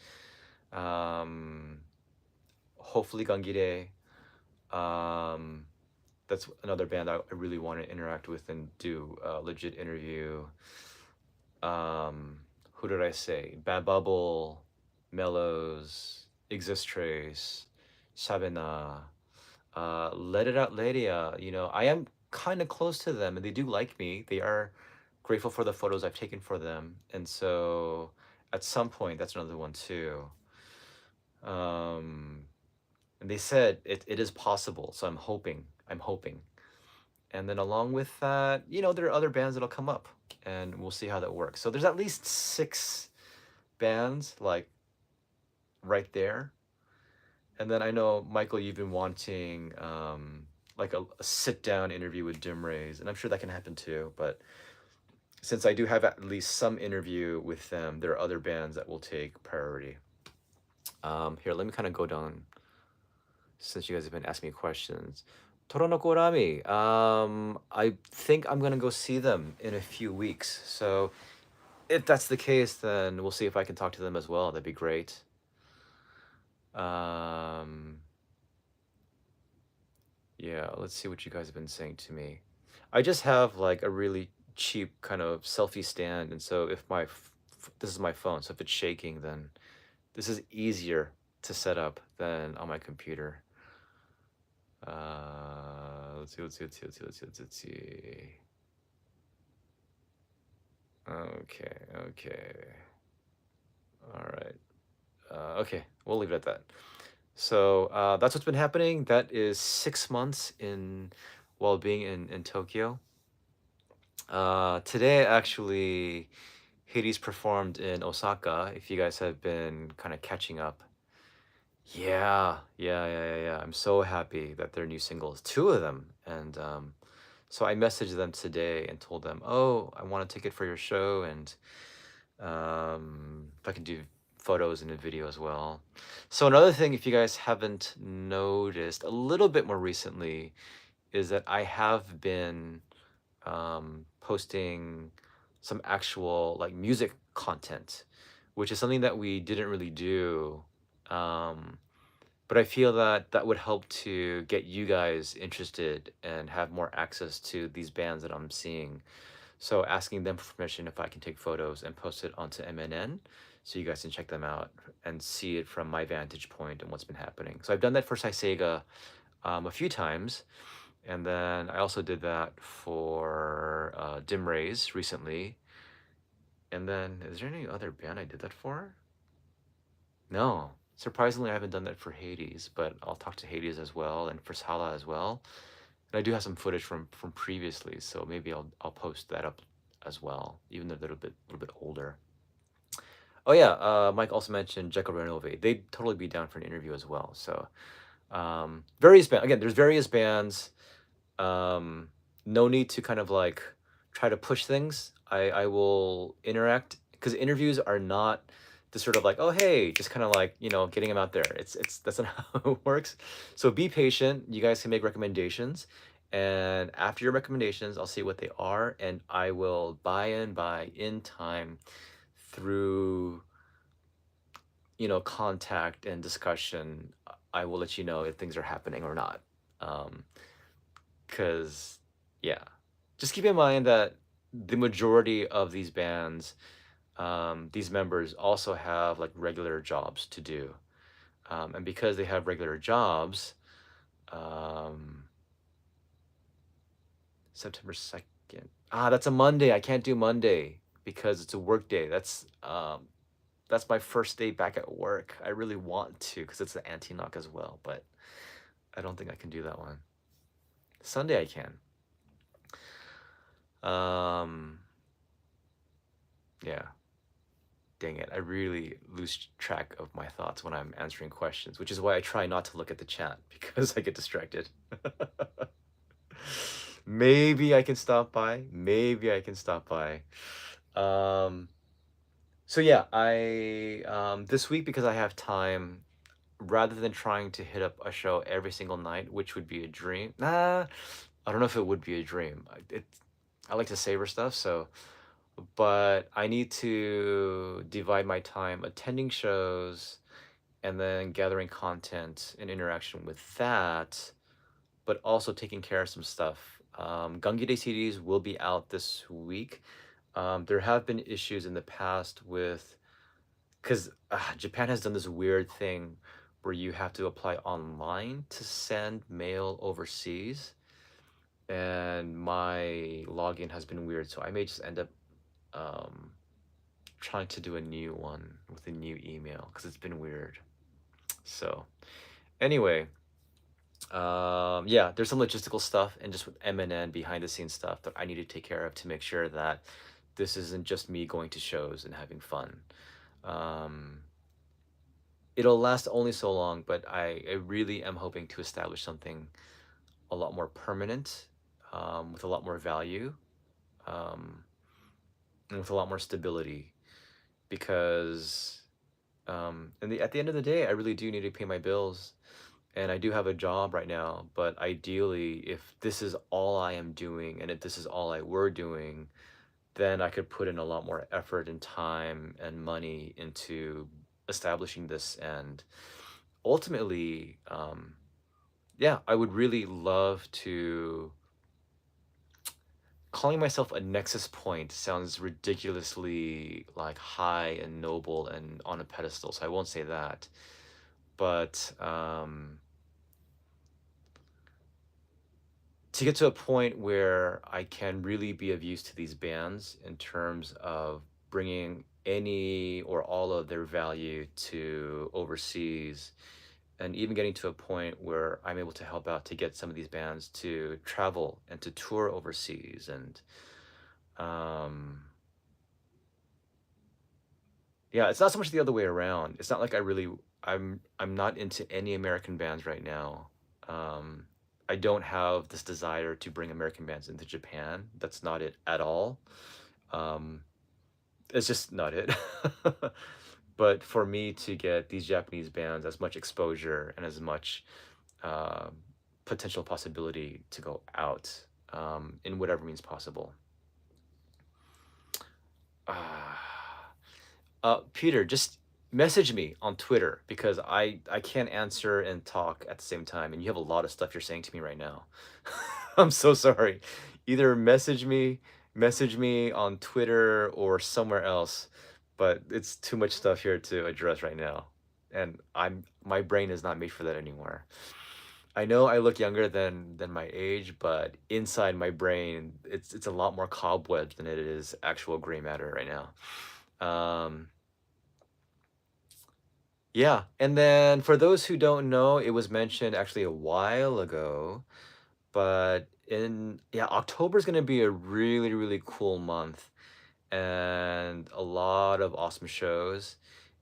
um, hopefully Gangire. Um, that's another band I really want to interact with and do a legit interview. Who did I say? Bad Bubble, Mellows, Exist Trace, Sabina, Let It Out Lydia. You know, I am kind of close to them and they do like me. They are grateful for the photos I've taken for them. And so at some point, that's another one too. Um, and they said it is possible. So I'm hoping. I'm hoping. And then along with that, you know, there are other bands that'll come up and we'll see how that works. So there's at least 6 bands like right there. And then I know, Michael, you've been wanting like a sit down interview with Dim Rays, and I'm sure that can happen too. But since I do have at least some interview with them, there are other bands that will take priority. Here, let me kind of go down since you guys have been asking me questions. Toronoko Rami, I think I'm gonna go see them in a few weeks. So if that's the case, then we'll see if I can talk to them as well. That'd be great. Um, yeah, let's see what you guys have been saying to me. I just have like a really cheap kind of selfie stand, and so if this is my phone, so if it's shaking, then this is easier to set up than on my computer. Let's see, let's see, let's see, let's see, let's see, let's see. Okay, okay. All right. Okay, we'll leave it at that. So that's what's been happening. That is 6 months while being in Tokyo. Today, actually, Hades performed in Osaka. If you guys have been kind of catching up. Yeah, yeah, yeah, yeah, yeah. I'm so happy that their new singles, 2 of them. And so I messaged them today and told them, oh, I want a ticket for your show. And if I can do photos and a video as well. So another thing, if you guys haven't noticed, a little bit more recently, is that I have been posting some actual like music content, which is something that we didn't really do. Um, but I feel that that would help to get you guys interested and have more access to these bands that I'm seeing. So asking them for permission if I can take photos and post it onto MNN so you guys can check them out and see it from my vantage point and what's been happening. So I've done that for Saiseiga a few times. And then I also did that for Dim Rays recently. And then, is there any other band I did that for? No. Surprisingly, I haven't done that for Hades, but I'll talk to Hades as well and for Sala as well. And I do have some footage from previously, so maybe I'll post that up as well, even though they're a little bit older. Oh yeah, Mike also mentioned Jekyll Renove. They'd totally be down for an interview as well. So various bands. Again, there's various bands. No need to kind of like try to push things. I will interact because interviews are not the sort of like, oh hey, just kind of like, you know, getting them out there. It's that's not how it works. So be patient. You guys can make recommendations, and after your recommendations, I'll see what they are, and I will buy in time through, you know, contact and discussion. I will let you know if things are happening or not. Because yeah, just keep in mind that the majority of these bands, these members also have like regular jobs to do, and because they have regular jobs, um, September 2nd, that's a Monday. I can't do Monday because it's a work day. That's my first day back at work. I really want to because it's the anti-knock as well, but I don't think I can do that one. Sunday I can. Yeah. Dang it. I really lose track of my thoughts when I'm answering questions, which is why I try not to look at the chat because I get distracted. Maybe I can stop by. Maybe I can stop by. So yeah, I this week because I have time, rather than trying to hit up a show every single night, which would be a dream. Nah, I don't know if it would be a dream. I like to savor stuff, so but I need to divide my time attending shows and then gathering content and interaction with that, but also taking care of some stuff. Gungi Day CDs will be out this week. There have been issues in the past with, because Japan has done this weird thing where you have to apply online to send mail overseas, and my login has been weird, so I may just end up um, trying to do a new one with a new email because it's been weird. So anyway, yeah, there's some logistical stuff and just with M&N behind the scenes stuff that I need to take care of to make sure that this isn't just me going to shows and having fun. Um, it'll last only so long, but I really am hoping to establish something a lot more permanent, with a lot more value, um, and with a lot more stability. Because at the end of the day, I really do need to pay my bills, and I do have a job right now. But ideally, if this is all I am doing, and if this is all I were doing, then I could put in a lot more effort and time and money into establishing this. And ultimately, yeah, I would really love to. Calling myself a nexus point sounds ridiculously like high and noble and on a pedestal, so I won't say that. But to get to a point where I can really be of use to these bands in terms of bringing any or all of their value to overseas, and even getting to a point where I'm able to help out to get some of these bands to travel and to tour overseas. And um, yeah, it's not so much the other way around. It's not like I'm not into any American bands right now. Um, I don't have this desire to bring American bands into Japan. That's not it at all. Um, it's just not it. But for me to get these Japanese bands as much exposure and as much uh, potential possibility to go out, in whatever means possible. Peter, just message me on Twitter because I can't answer and talk at the same time, and you have a lot of stuff you're saying to me right now. I'm so sorry. Either message me on Twitter or somewhere else, but it's too much stuff here to address right now, and my brain is not made for that anymore. I know I look younger than my age, but inside my brain, it's a lot more cobwebs than it is actual gray matter right now. Um, yeah, and then for those who don't know, it was mentioned actually a while ago, but in yeah, October is going to be a really, really cool month and a lot of awesome shows.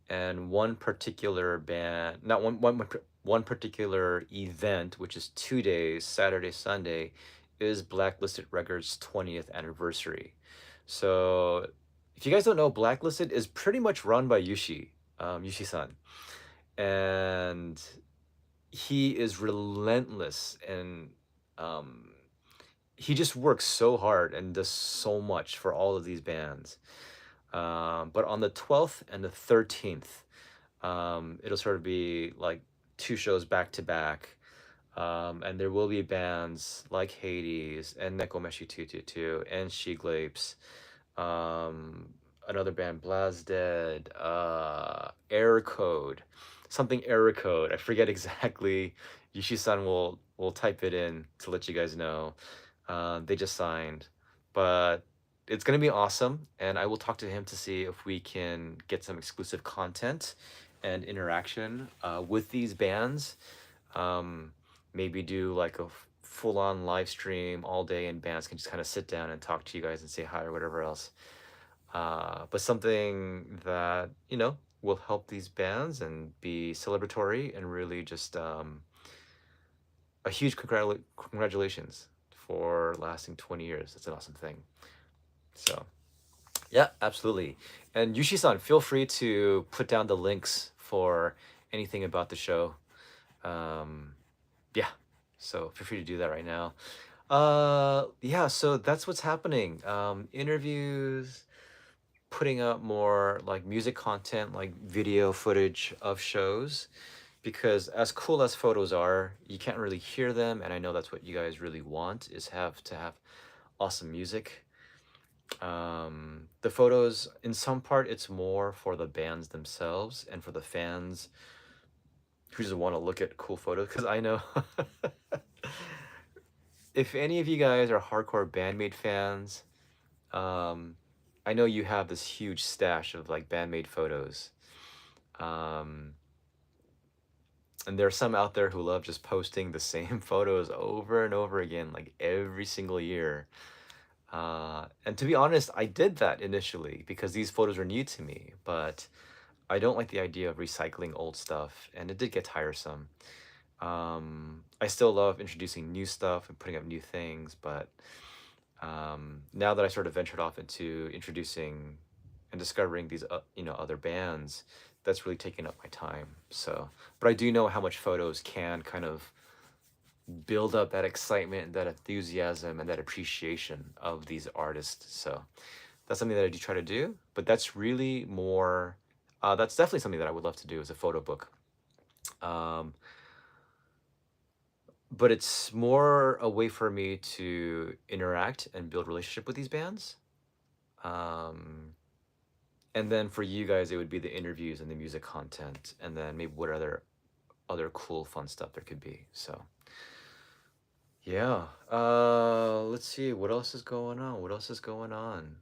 And one particular band, not one particular event, which is 2 days, Saturday, Sunday, is Blacklisted Records' 20th anniversary. So if you guys don't know, Blacklisted is pretty much run by Yushi-san, and he is relentless, and um, he just works so hard and does so much for all of these bands. But on the 12th and the 13th, it'll sort of be like two shows back to back. And there will be bands like Hades and Nekomeshi 222 and She Glapes, um, another band, Blasdead, Error Code, something Error Code. I forget exactly. Yushi-san will type it in to let you guys know. They just signed, but it's gonna be awesome, and I will talk to him to see if we can get some exclusive content and interaction with these bands. Um, Maybe do like a full-on live stream all day, and bands can just kind of sit down and talk to you guys and say hi or whatever else. But something that, will help these bands and be celebratory and really just a huge congratulations for lasting 20 years. That's an awesome thing. So, yeah, absolutely. And Yushi-san, feel free to put down the links for anything about the show. Um, yeah, so feel free to do that right now. Yeah, so that's what's happening. Interviews, putting up more like music content, like video footage of shows, because as cool as photos are, you can't really hear them, and I know that's what you guys really want, is have awesome music. The photos, in some part, it's more for the bands themselves and for the fans who just want to look at cool photos. Because I know if any of you guys are hardcore Bandmate fans, um, I know you have this huge stash of like Bandmate photos. Um, and there are some out there who love just posting the same photos over and over again, like every single year. And to be honest, I did that initially because these photos were new to me, but I don't like the idea of recycling old stuff, and it did get tiresome. I still love introducing new stuff and putting up new things, but now that I sort of ventured off into introducing and discovering these, other bands, that's really taking up my time. So, but I do know how much photos can kind of build up that excitement, that enthusiasm, and that appreciation of these artists. So that's something that I do try to do, but that's really more, that's definitely something that I would love to do as a photo book. Um, but it's more a way for me to interact and build relationship with these bands. Um, and then for you guys, it would be the interviews and the music content, and then maybe what other cool, fun stuff there could be. So yeah. Let's see what else is going on. What else is going on?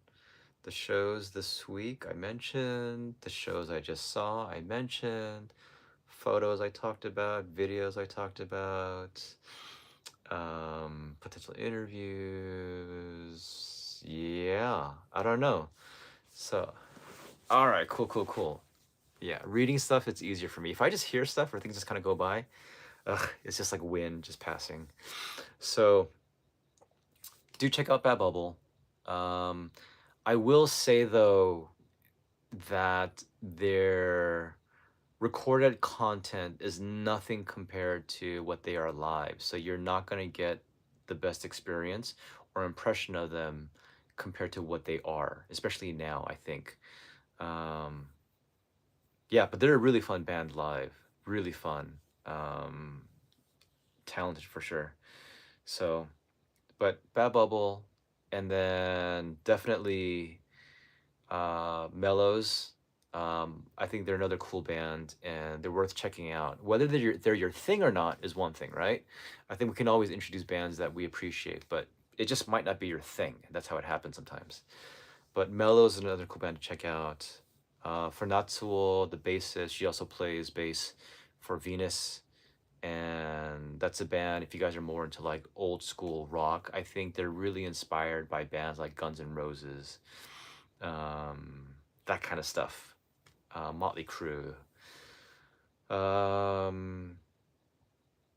The shows this week I mentioned, the shows I just saw I mentioned, photos I talked about, videos I talked about, potential interviews. Yeah, I don't know. So, all right, cool. Yeah, reading stuff, it's easier for me. If I just hear stuff or things just kind of go by, it's just like wind just passing. So, do check out Bad Bubble. Um, I will say though that their recorded content is nothing compared to what they are live. So you're not going to get the best experience or impression of them compared to what they are, especially now, I think. Um, yeah, but they're a really fun band live. Really fun. Um, Talented for sure. So, but Bad Bubble, and then definitely Mellows. I think they're another cool band, and they're worth checking out. Whether they're your thing or not is one thing, right? I think we can always introduce bands that we appreciate, but it just might not be your thing. That's how it happens sometimes. But Mellows is another cool band to check out. For Natsuo, the bassist, she also plays bass for Venus, and that's a band. If you guys are more into like old school rock, I think they're really inspired by bands like Guns N' Roses, um, that kind of stuff. Motley Crue. Um,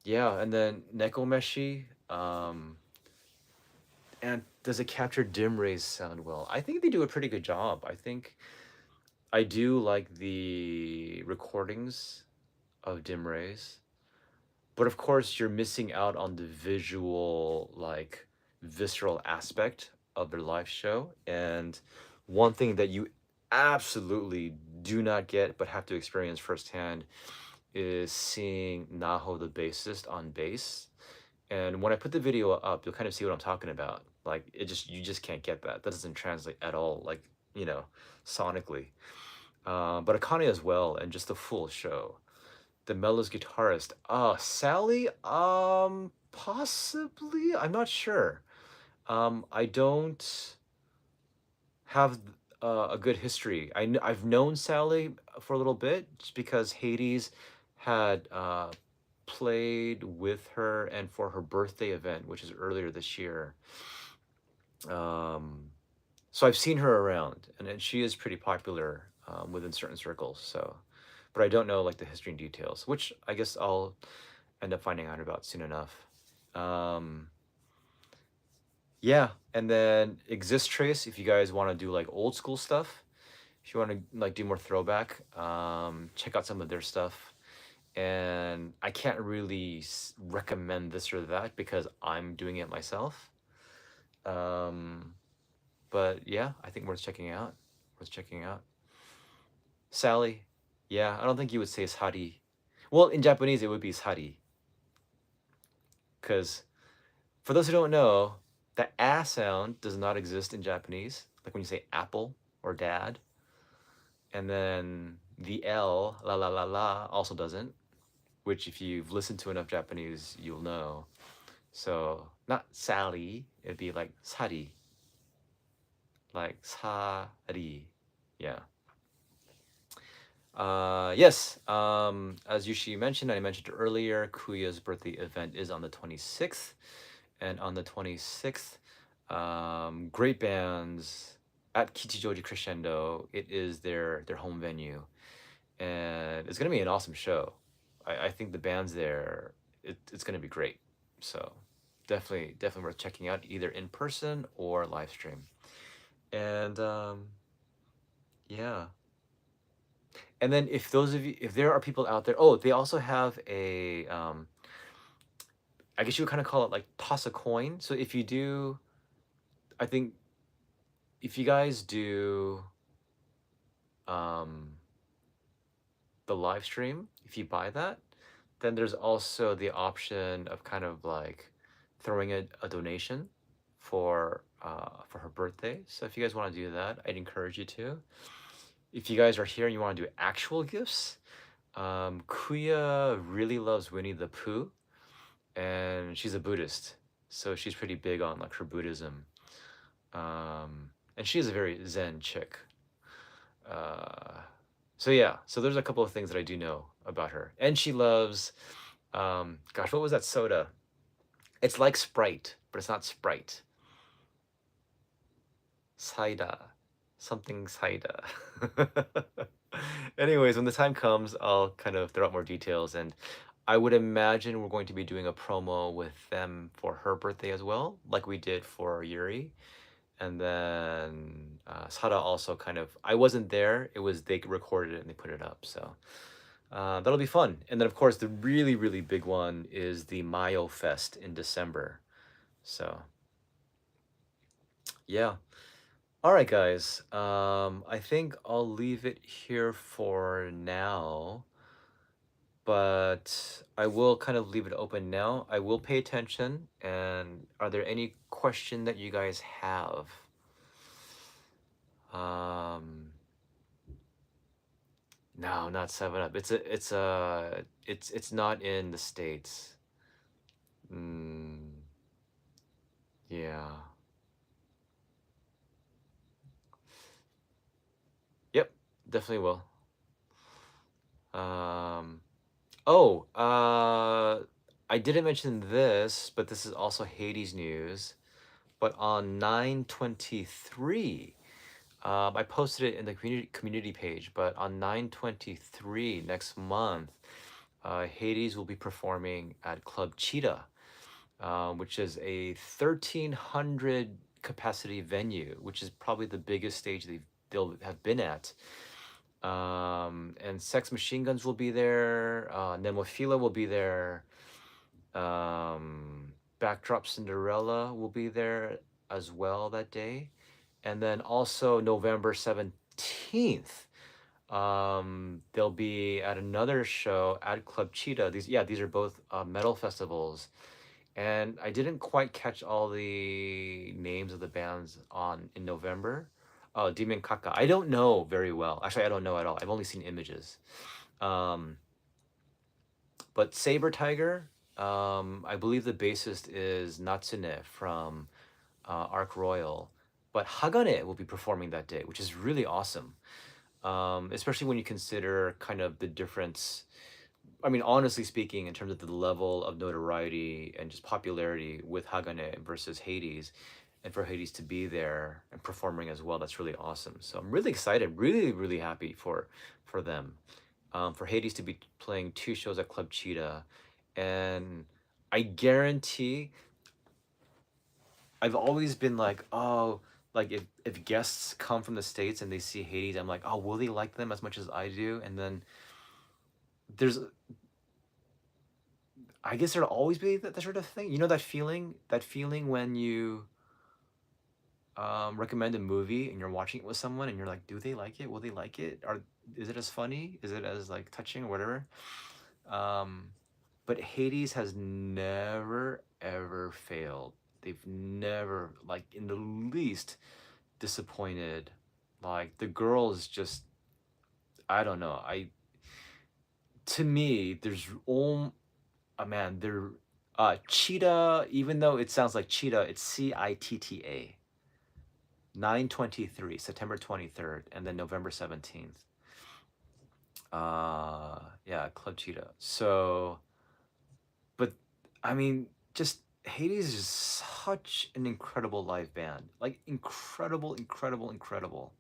yeah, and then Nekomeshi. And does it capture dim rays sound well? I think they do a pretty good job. I think I do like the recordings of dim rays, but of course you're missing out on the visual, like visceral aspect of their live show. And one thing that you absolutely do not get but have to experience firsthand is seeing Naho the bassist on bass. And when I put the video up, you'll kind of see what I'm talking about. Like you just can't get that. That doesn't translate at all, like, sonically. But Akane as well, and just the full show. The Mellows guitarist, Sally, possibly. I'm not sure. I don't have a good history. I've known Sally for a little bit just because Hades had played with her and for her birthday event, which is earlier this year. Um, so I've seen her around, and she is pretty popular within certain circles. So, but I don't know like the history and details, which I guess I'll end up finding out about soon enough. Um, yeah, and then Exist Trace, if you guys want to do like old school stuff, if you want to like do more throwback, check out some of their stuff. and I can't really recommend this or that because I'm doing it myself. Um, but yeah, I think worth checking out. Worth checking out. Sally, yeah, I don't think you would say sari. Well, in Japanese, it would be sari. Because for those who don't know, the a sound does not exist in Japanese. Like when you say apple or dad. And then the L, la la la la, also doesn't. Which, if you've listened to enough Japanese, you'll know. So, not Sally, it'd be like Sari. Like Sari. Yeah. Yes, as Yushi mentioned, I mentioned earlier, Kuya's birthday event is on the 26th. And on the 26th, great bands at Kichijoji Crescendo. It is their home venue. And it's going to be an awesome show. I think the bands there, it's going to be great. So definitely worth checking out either in person or live stream. And yeah. And then if those of you, if there are people out there, oh, they also have a, I guess you would kind of call it like toss a coin. So if you do, I think if you guys do um, the live stream, if you buy that, then there's also the option of kind of like throwing a donation for her birthday. So if you guys want to do that, I'd encourage you to. If you guys are here and you want to do actual gifts, Kuya really loves Winnie the Pooh, and she's a Buddhist, so she's pretty big on like her Buddhism. And she's a very Zen chick. Uh, so yeah, so there's a couple of things that I do know about her, and she loves, gosh, what was that soda? It's like Sprite, but it's not Sprite. Cider, something cider. Anyways, when the time comes, I'll kind of throw out more details, and I would imagine we're going to be doing a promo with them for her birthday as well, like we did for Yuri. And then Sada also kind of, I wasn't there. It was they recorded it and they put it up. So that'll be fun. And then of course the really big one is the Mayo Fest in December. So yeah. All right, guys. I think I'll leave it here for now. But I will kind of leave it open now. I will pay attention. And are there any question that you guys have? No, not 7 Up. It's not in the States. Mm, yeah. Yep, definitely will. Um, oh, I didn't mention this, but this is also Hades news. But on 9/23, I posted it in the community page, but on 9/23 next month, Hades will be performing at Club Cheetah, which is a 1,300 capacity venue, which is probably the biggest stage they'll have been at. And Sex Machine Guns will be there. Nemophila will be there. Backdrop Cinderella will be there as well that day. And then also November 17th, they'll be at another show at Club Cheetah. These are both metal festivals. And I didn't quite catch all the names of the bands on in November. Oh, Demon Kaka. I don't know very well. Actually, I don't know at all. I've only seen images. Um, but Saber Tiger, I believe the bassist is Natsune from Arc Royal. But Hagane will be performing that day, which is really awesome. Especially when you consider kind of the difference. I mean, honestly speaking, in terms of the level of notoriety and just popularity with Hagane versus Hades, and for Hades to be there and performing as well, that's really awesome. So I'm really excited, really happy for them. For Hades to be playing 2 shows at Club Cheetah, and I guarantee I've always been like, oh, like if guests come from the States and they see Hades, I'm like, oh, will they like them as much as I do? And then there's I guess there'll always be that sort of thing. You know that feeling when you recommend a movie and you're watching it with someone and you're like, do they like it? Will they like it? Or is it as funny? Is it as like touching or whatever? Um, but Hades has never ever failed. They've never like in the least disappointed. Like the girls just I don't know. I to me there's oh man, they're Cheetah, even though it sounds like cheetah, it's CITTA. 9/23, September 23rd, and then November 17th. Yeah, Club Cheetah. So, but I mean, just Hades is such an incredible live band. Like incredible, incredible, incredible.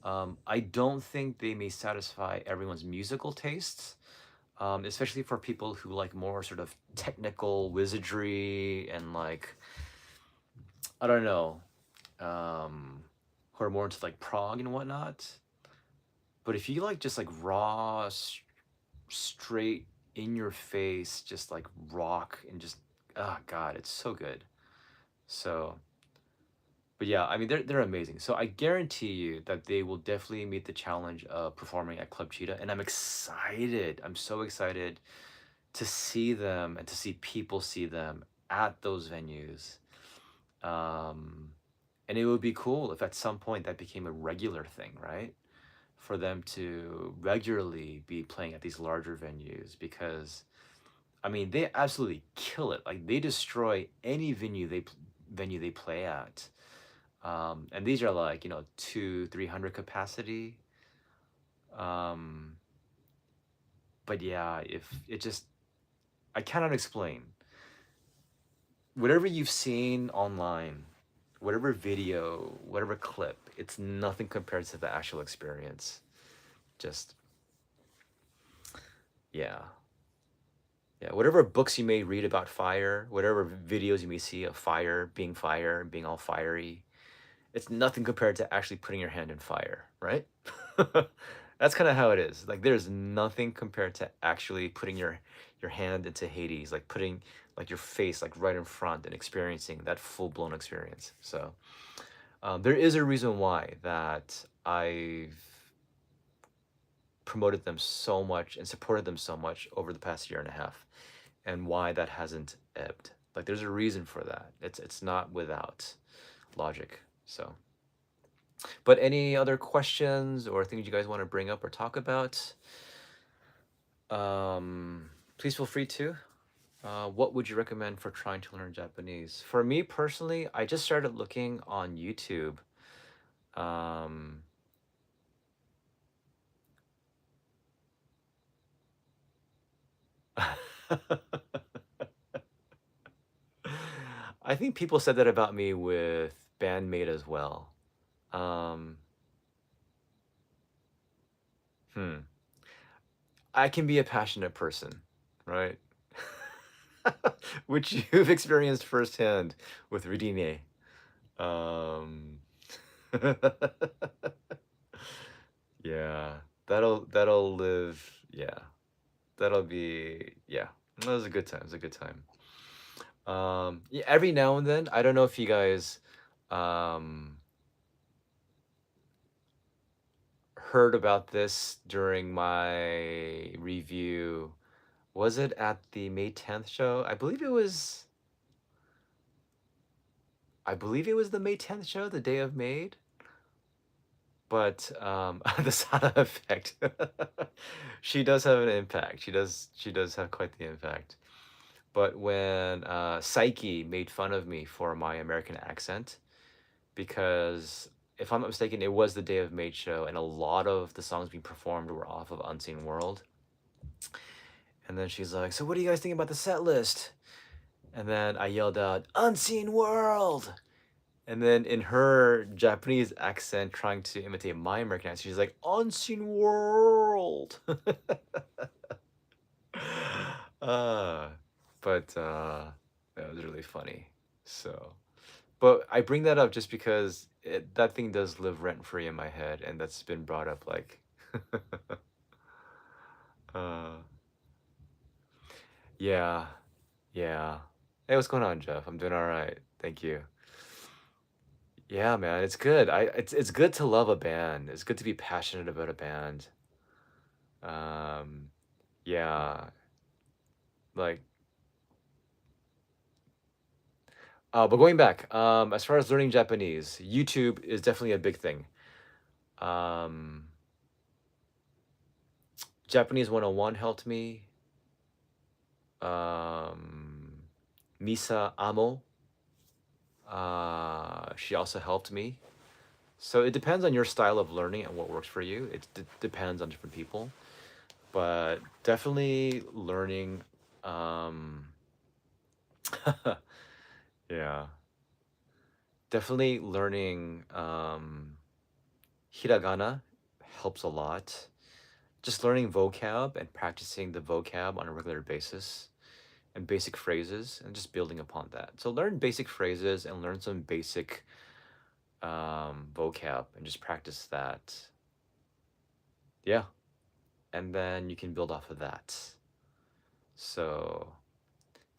I don't think they may satisfy everyone's musical tastes, especially for people who like more sort of technical wizardry and like I don't know, who are more into like prog and whatnot. But if you like just like raw, straight in your face, just like rock and just oh god, it's so good. So, but yeah, I mean they're amazing. So I guarantee you that they will definitely meet the challenge of performing at Club Cheetah, and I'm excited. I'm so excited to see them and to see people see them at those venues. Um, and it would be cool if at some point that became a regular thing, right? For them to regularly be playing at these larger venues because I mean they absolutely kill it. Like they destroy any venue they play at. And these are like 200-300 capacity. Um, but yeah, if it just I cannot explain whatever you've seen online, whatever video, whatever clip. It's nothing compared to the actual experience. Just yeah. Yeah, whatever books you may read about fire, whatever videos you may see of fire, being all fiery, it's nothing compared to actually putting your hand in fire, right? That's kind of how it is. Like there's nothing compared to actually putting your hand into Hades, like putting like your face like right in front and experiencing that full-blown experience. So there is a reason why that I've promoted them so much and supported them so much over the past year and a half and why that hasn't ebbed. Like there's a reason for that. It's not without logic. So, but any other questions or things you guys want to bring up or talk about? Please feel free to. What would you recommend for trying to learn Japanese? For me personally, I just started looking on YouTube. Um, I think people said that about me with Bandmate as well. Um, hmm. I can be a passionate person, right? Which you've experienced firsthand with Ridine. Um, yeah, that'll live. Yeah, that'll be. Yeah, that was a good time. It was a good time. Yeah, every now and then, I don't know if you guys um, heard about this during my review. Was it at the May 10th show? I believe it was the May 10th show, the day of Made. But the Sada effect. She does have an impact. She does have quite the impact. But when Psyche made fun of me for my American accent, because if I'm not mistaken, it was the Day of Made show, and a lot of the songs being performed were off of Unseen World. And then she's like, "So what do you guys think about the set list?" And then I yelled out, "Unseen World!" And then in her Japanese accent, trying to imitate my American accent, she's like, "Unseen World!" uh, but that was really funny. So, but I bring that up just because that thing does live rent free in my head, and that's been brought up like, uh, Yeah. Yeah. Hey, what's going on, Jeff? I'm doing all right. Thank you. Yeah, man, it's good. It's good to love a band. It's good to be passionate about a band. Um, yeah, like but going back, as far as learning Japanese, YouTube is definitely a big thing. Um, Japanese 101 helped me. Um, Misa Amo, she also helped me. So it depends on your style of learning and what works for you. It depends on different people, but definitely learning. Um, yeah, definitely learning hiragana helps a lot. Just learning vocab and practicing the vocab on a regular basis and basic phrases and just building upon that. So learn basic phrases and learn some basic vocab and just practice that. Yeah. And then you can build off of that. So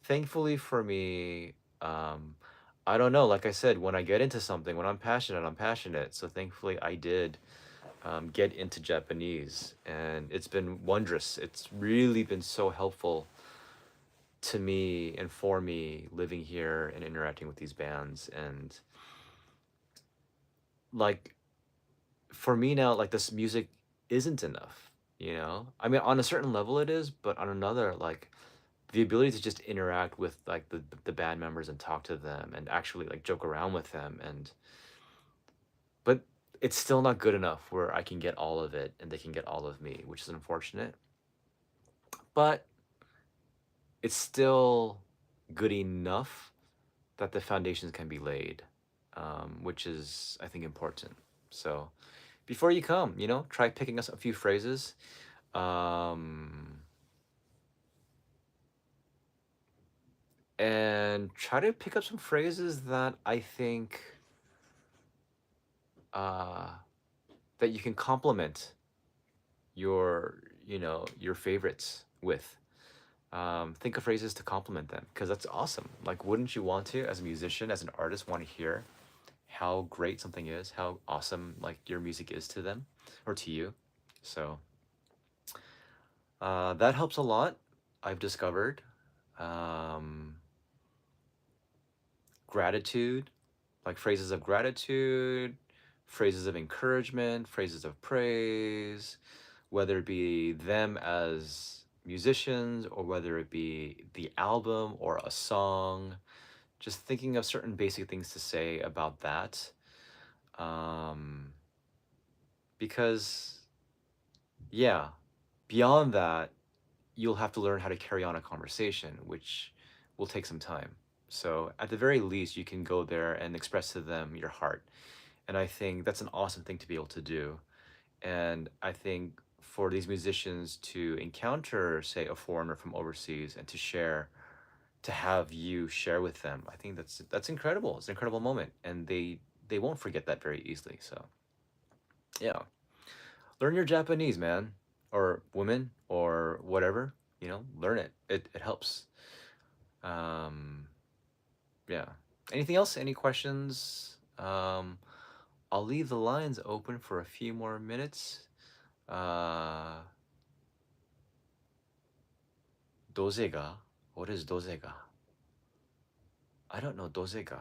thankfully for me, I don't know, like I said, when I get into something, when I'm passionate, I'm passionate. So thankfully I did get into Japanese and it's been wondrous. It's really been so helpful to me and for me living here and interacting with these bands. And like for me now, like this music isn't enough, you know? I mean, on a certain level it is, but on another, like the ability to just interact with like the band members and talk to them and actually like joke around with them and but it's still not good enough where I can get all of it and they can get all of me, which is unfortunate. But it's still good enough that the foundations can be laid, which is I think important. So before you come, you know, try picking us a few phrases. Um, and try to pick up some phrases that I think uh, that you can complement your, you know, your favorites with. Think of phrases to complement them because that's awesome. Like, wouldn't you want to, as a musician, as an artist, want to hear how great something is, how awesome like your music is to them or to you? So that helps a lot. I've discovered um, gratitude, like phrases of gratitude, phrases of encouragement, phrases of praise, whether it be them as musicians or whether it be the album or a song, just thinking of certain basic things to say about that. Um, because, yeah, beyond that, you'll have to learn how to carry on a conversation, which will take some time. So, at the very least, you can go there and express to them your heart. And I think that's an awesome thing to be able to do. And I think for these musicians to encounter, say, a foreigner from overseas and to share, to have you share with them, I think that's incredible. It's an incredible moment, and they won't forget that very easily. So yeah, learn your Japanese, man, or woman, or whatever. You know, learn it. It helps. Um, yeah. Anything else? Any questions? I'll leave the lines open for a few more minutes. Uh, Dozega? What is dozega? I don't know dozega.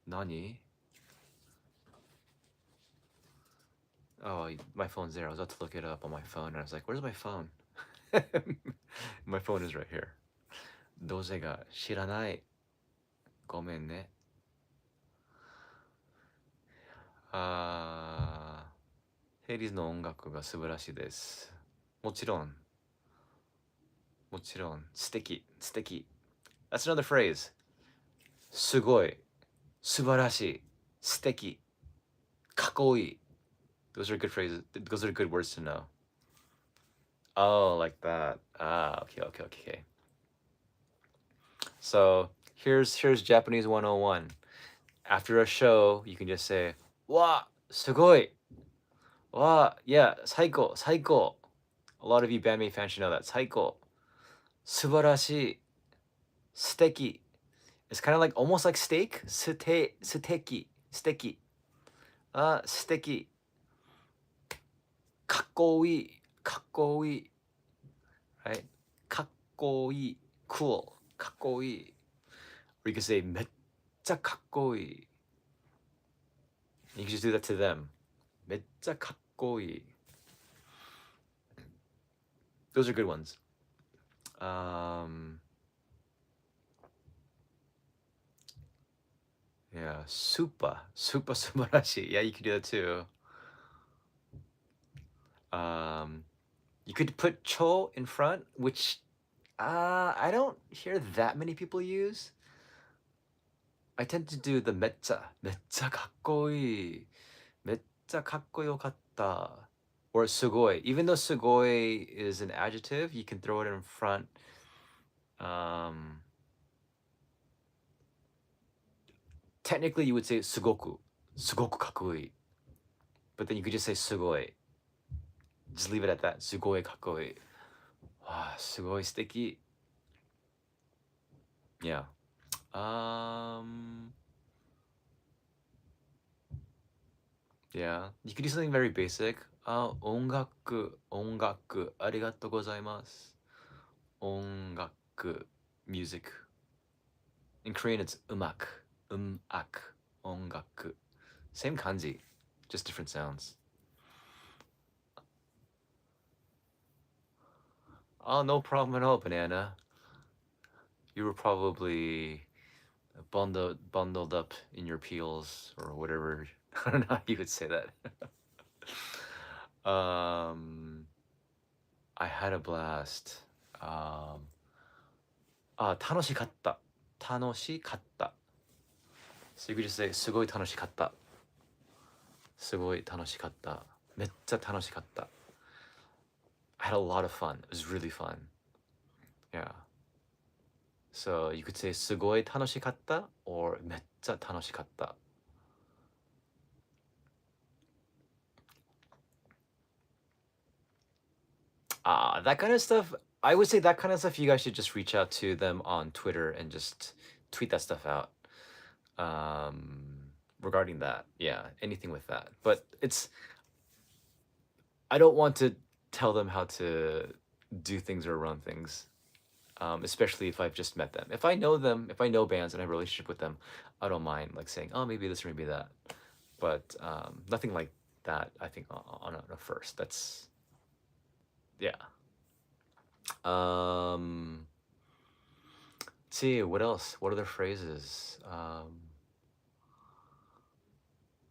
Nani? Oh, my phone's there. I was about to look it up on my phone, and I was like, "Where's my phone?" My phone is right here. Dozega. Shiranai. Gomen ne. あー、ヘイリーズの音楽が素晴らしいです。もちろん、もちろん、素敵、素敵。That's another phrase. すごい、素晴らしい、素敵、かっこいい. Those are good phrases. Those are good words to know. Oh, like that. Ah, okay, okay, okay. So here's Japanese 101. After a show, you can just say, "Wa, sugoi." Wa, yeah, saiko, saiko. A lot of you bandmate fans should know that. Saiko. Subarashi. Steki. It's kind of like almost like steak. Steki. Steki. Steki. Kakkoi. Kakkoi. Right? Kakkoi. Cool. Kakkoi. Or you can say mecca kakkoi. You can just do that to them. Mecca kakkoi. Those are good ones. Yeah, super subarashi. Yeah, you could do that too. You could put cho in front, which I don't hear that many people use. I tend to do the mecca kakkoi, mecca kakkoyokatta, or sugoi. Even though sugoi is an adjective, you can throw it in front. Technically, you would say sugoku kakkoi, but then you could just say sugoi. Just leave it at that. Sugoi kakkoi. Wow, sugoi sticky. Yeah. Yeah. You could do something very basic. ongaku, arigatou gozaimasu. Ongaku, music. In Korean, it's umak. Ongaku. Same kanji, just different sounds. Oh, no problem at all, Banana. You were probably bundled up in your peels or whatever. I don't know how you would say that. I had a blast. 楽しかった. 楽しかった. So you could just say すごい楽しかった. すごい楽しかった. めっちゃ楽しかった. I had a lot of fun. It was really fun. Yeah. So you could say すごい楽しかった or めっちゃ楽しかった. That kind of stuff, I would say that kind of stuff, you guys should just reach out to them on Twitter and just tweet that stuff out. Regarding that, yeah, anything with that. But I don't want to tell them how to do things or run things, especially if I've just met them. If I know them, if I know bands and I have a relationship with them, I don't mind like saying, oh, maybe this or maybe that. But nothing like that, I think, on a first. That's, yeah. Let's see, what else? What other phrases?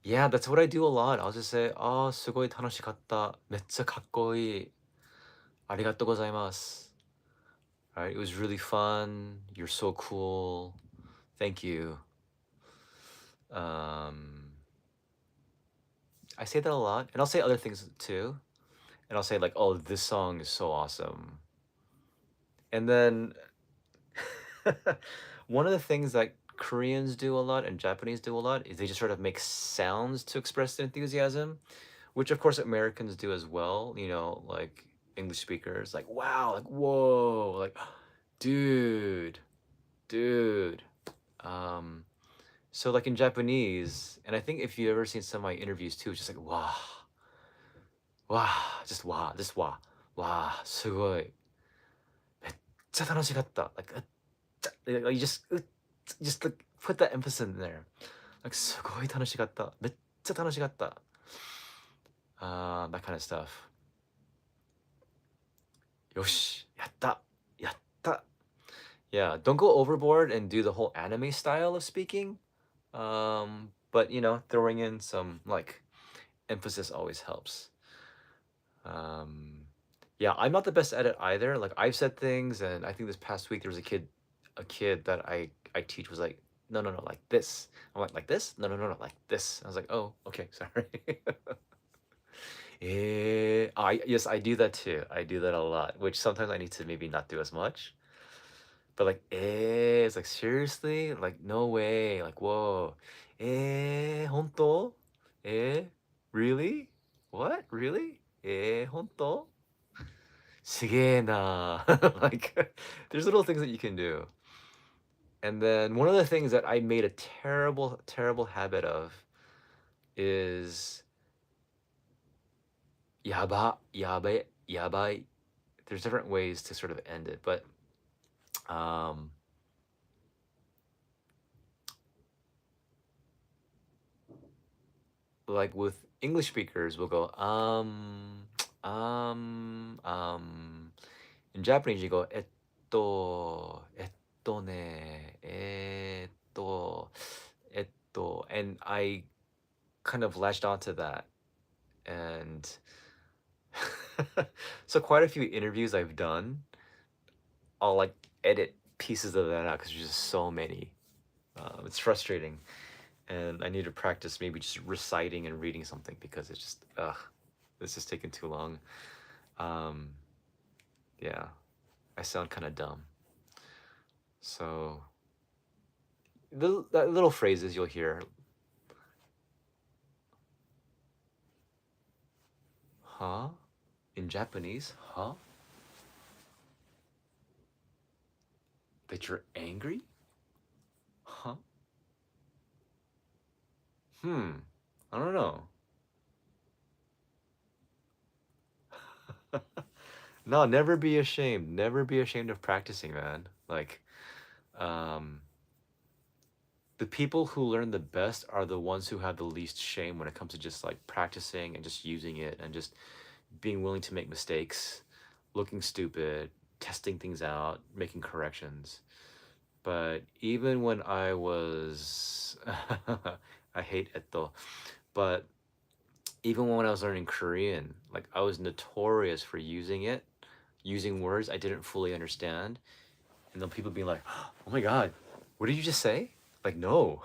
Yeah, that's what I do a lot. I'll just say, すごい楽しかった. めっちゃかっこいい. ありがとうございます. All right, it was really fun. You're so cool. Thank you. I say that a lot, and I'll say other things too. And I'll say like, "Oh, this song is so awesome." And then one of the things that Koreans do a lot and Japanese do a lot is they just sort of make sounds to express their enthusiasm, which of course Americans do as well, like English speakers, like, wow, like, whoa, like, dude, dude. So like in Japanese, and I think if you've ever seen some of my interviews too, it's just like, wow, wow, just wow, just wow, wow, すごい。めっちゃ楽しかった. Like you just like put that emphasis in there. Like すごい楽しかった. めっちゃ楽しかった. That kind of stuff. よし、やった。やった. Yeah, don't go overboard and do the whole anime style of speaking. But throwing in some like emphasis always helps. Yeah, I'm not the best at it either. Like I've said things, and I think this past week there was a kid that I teach was like, no, no, no, like this. I'm like this? No, no, no, no, like this. I was like, oh, okay, sorry. Yes, I do that too. I do that a lot, which sometimes I need to maybe not do as much. But like, it's like seriously, like no way, like whoa, 本当? Really? What? Really? 本当? Sigena. Like, there's little things that you can do. And then one of the things that I made a terrible, terrible habit of is yaba, yabe, yabai. There's different ways to sort of end it, but um, like with English speakers, we'll go um, um. In Japanese, you go ne, and I kind of latched onto that, and so quite a few interviews I've done, I'll like edit pieces of that out because there's just so many. It's frustrating, and I need to practice maybe just reciting and reading something because it's just this is taking too long. Um, yeah, I sound kind of dumb. So the little phrases you'll hear, huh? In Japanese, huh? That you're angry? Huh? I don't know. No, never be ashamed. Never be ashamed of practicing, man. Like, um, the people who learn the best are the ones who have the least shame when it comes to just like practicing and just using it and just being willing to make mistakes, looking stupid, testing things out, making corrections. But even when I was, I hate eto, but even when I was learning Korean, like I was notorious for using it, using words I didn't fully understand, and then people being like, "Oh my God, what did you just say?" Like, no.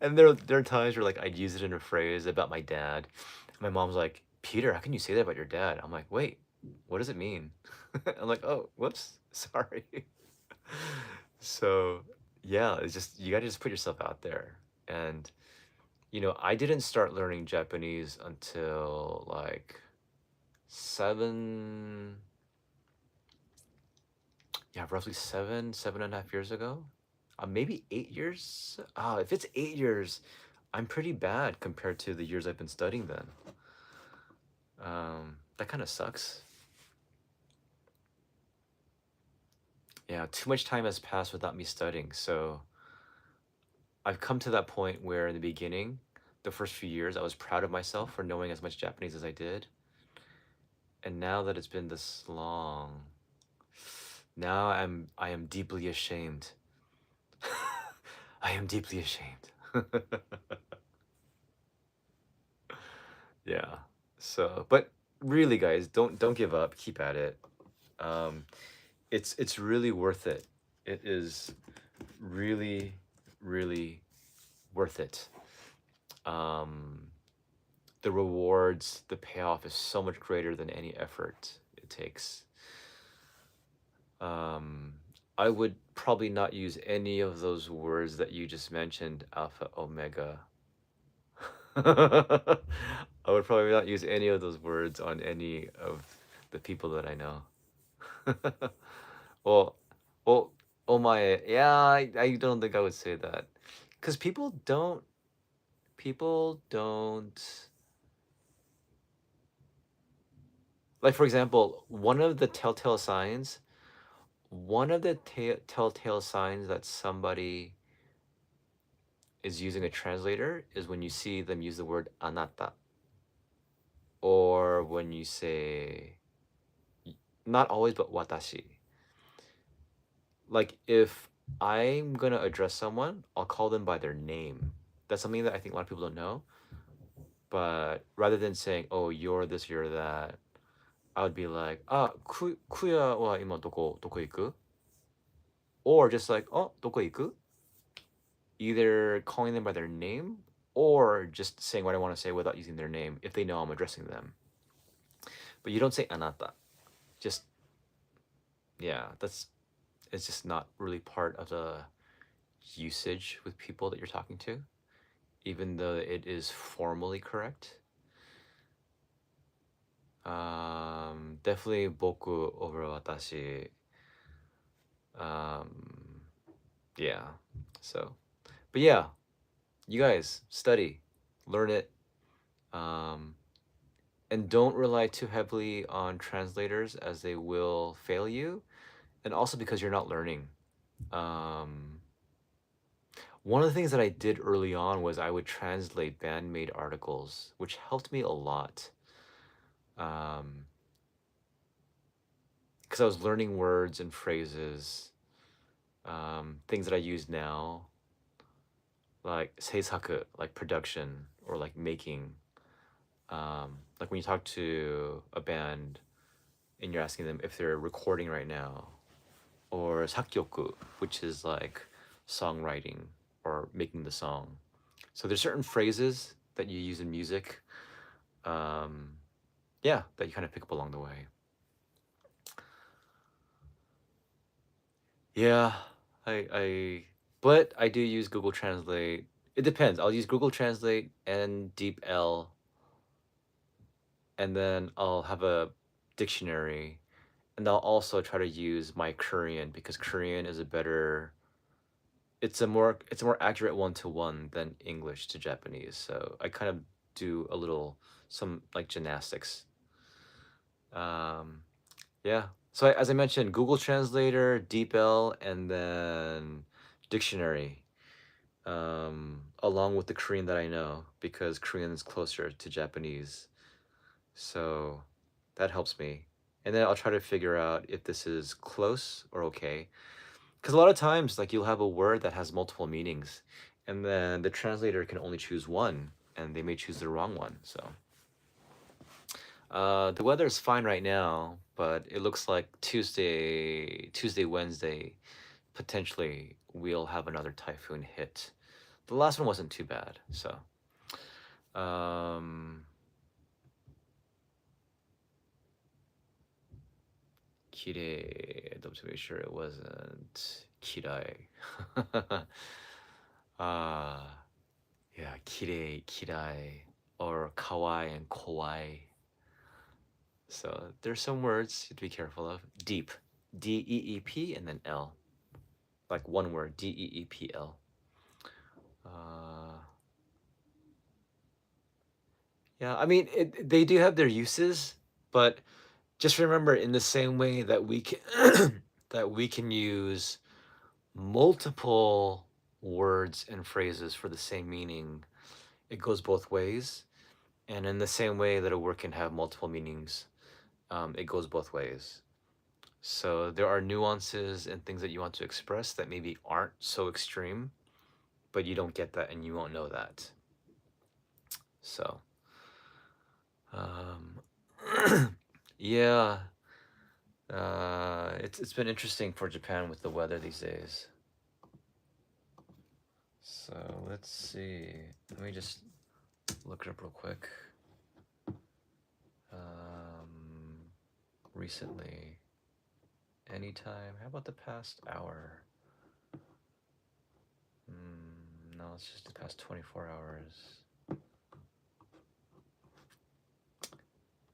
And there are times where like I'd use it in a phrase about my dad. My mom's like, "Peter, how can you say that about your dad?" I'm like, "Wait, what does it mean?" I'm like, "Oh, whoops, sorry." So yeah, it's just you gotta just put yourself out there. And I didn't start learning Japanese until like seven, yeah, roughly 7.5 years ago. Maybe 8 years. If it's 8 years, I'm pretty bad compared to the years I've been studying then. That kind of sucks. Yeah, too much time has passed without me studying. So I've come to that point where in the beginning, the first few years, I was proud of myself for knowing as much Japanese as I did. And now that it's been this long, now I am deeply ashamed. I am deeply ashamed. Yeah. So, but really, guys, don't give up. Keep at it. Um, it's really worth it. It is really, really worth it. Um, the rewards, the payoff is so much greater than any effort it takes. Um, I would probably not use any of those words that you just mentioned, alpha, omega. I would probably not use any of those words on any of the people that I know. Well, well, oh my, yeah, I don't think I would say that. Because people don't, like, for example, one of the telltale signs that somebody is using a translator is when you see them use the word anata, or when you say, not always, but watashi. Like, if I'm gonna address someone, I'll call them by their name. That's something that I think a lot of people don't know. But rather than saying, "Oh, you're this, you're that," I would be like, "Kuya wa ima doko iku?" Or just like, "Oh, doko iku?" Either calling them by their name or just saying what I want to say without using their name if they know I'm addressing them. But you don't say anata. Just, yeah, it's just not really part of the usage with people that you're talking to, even though it is formally correct. Definitely boku over watashi. Um, yeah. So, but yeah, you guys study, learn it, um, and don't rely too heavily on translators as they will fail you, and also because you're not learning. Um, One of the things that I did early on was I would translate bandmade articles, which helped me a lot. Because I was learning words and phrases, things that I use now, like seisaku, like production or like making. Like when you talk to a band and you're asking them if they're recording right now, or sakyoku, which is like songwriting or making the song. So there's certain phrases that you use in music, um, yeah, that you kind of pick up along the way. Yeah, but I do use Google Translate. It depends. I'll use Google Translate and DeepL, and then I'll have a dictionary, and I'll also try to use my Korean because Korean is a better. It's a more accurate one-to-one than English to Japanese. So I kind of do a little some like gymnastics. Um, Yeah. So as I mentioned, Google Translator, DeepL, and then dictionary, along with the Korean that I know, because Korean is closer to Japanese. So that helps me. And then I'll try to figure out if this is close or okay. Because a lot of times, like you'll have a word that has multiple meanings, and then the translator can only choose one, and they may choose the wrong one. So. The weather is fine right now, but it looks like Tuesday, Wednesday, potentially we'll have another typhoon hit. The last one wasn't too bad, so. Um, Kirei, I'd love to make sure it wasn't Kirai. uh, yeah, Kirei, Kirai, or Kawaii and Kowai. So there's some words you have to be careful of. Deep, Deep, and then L. Like one word, Deepl. Uh, yeah, I mean, they do have their uses, but just remember, in the same way that we can that we can use multiple words and phrases for the same meaning, it goes both ways. And in the same way that a word can have multiple meanings, it goes both ways. So there are nuances and things that you want to express that maybe aren't so extreme, but you don't get that and you won't know that. So, um, yeah, it's been interesting for Japan with the weather these days. So let's see. Let me just look it up real quick. Um, Recently, anytime. How about the past hour? No, it's just the past 24 hours.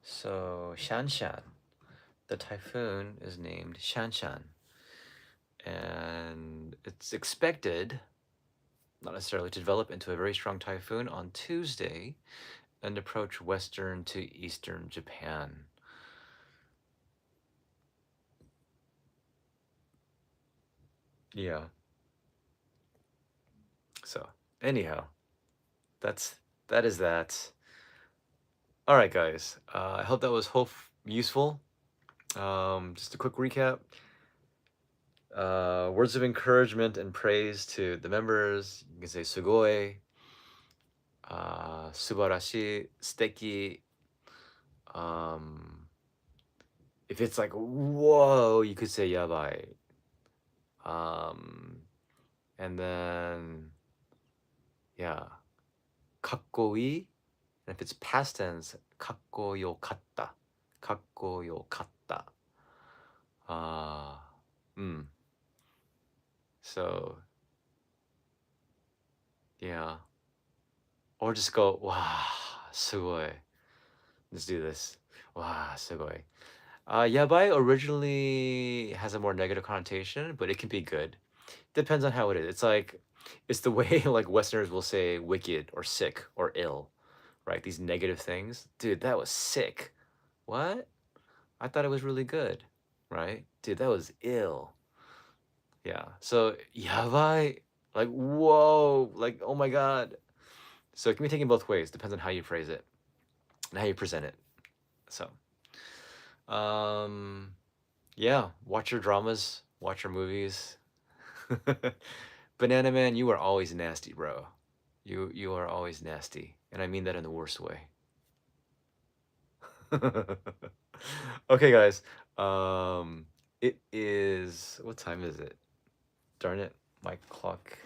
So Shanshan, the typhoon is named Shanshan, and it's expected not necessarily to develop into a very strong typhoon on Tuesday and approach western to eastern Japan. Yeah. So, anyhow, that is that. All right, guys. I hope that was useful. Just a quick recap. Words of encouragement and praise to the members. You can say sugoi, subarashi, steki. Um, if it's like whoa, you could say yabai. Um, and then yeah, kakkoi. And if it's past tense, kakkoyokatta. Kakkoyokatta. Mm. So yeah. Or just go, wow, sugoi. Let's do this. Wow, sugoi. Yabai originally has a more negative connotation, but it can be good. Depends on how it is. It's like it's the way like Westerners will say wicked or sick or ill, right? These negative things. Dude, that was sick. What? I thought it was really good, right? Dude, that was ill. Yeah. So yabai, like whoa, like oh my god. So it can be taken both ways. Depends on how you phrase it and how you present it. So, um, yeah, watch your dramas, watch your movies. Banana Man, you are always nasty, bro. You are always nasty, and I mean that in the worst way. Okay, guys. It is what time is it? Darn it, my clock.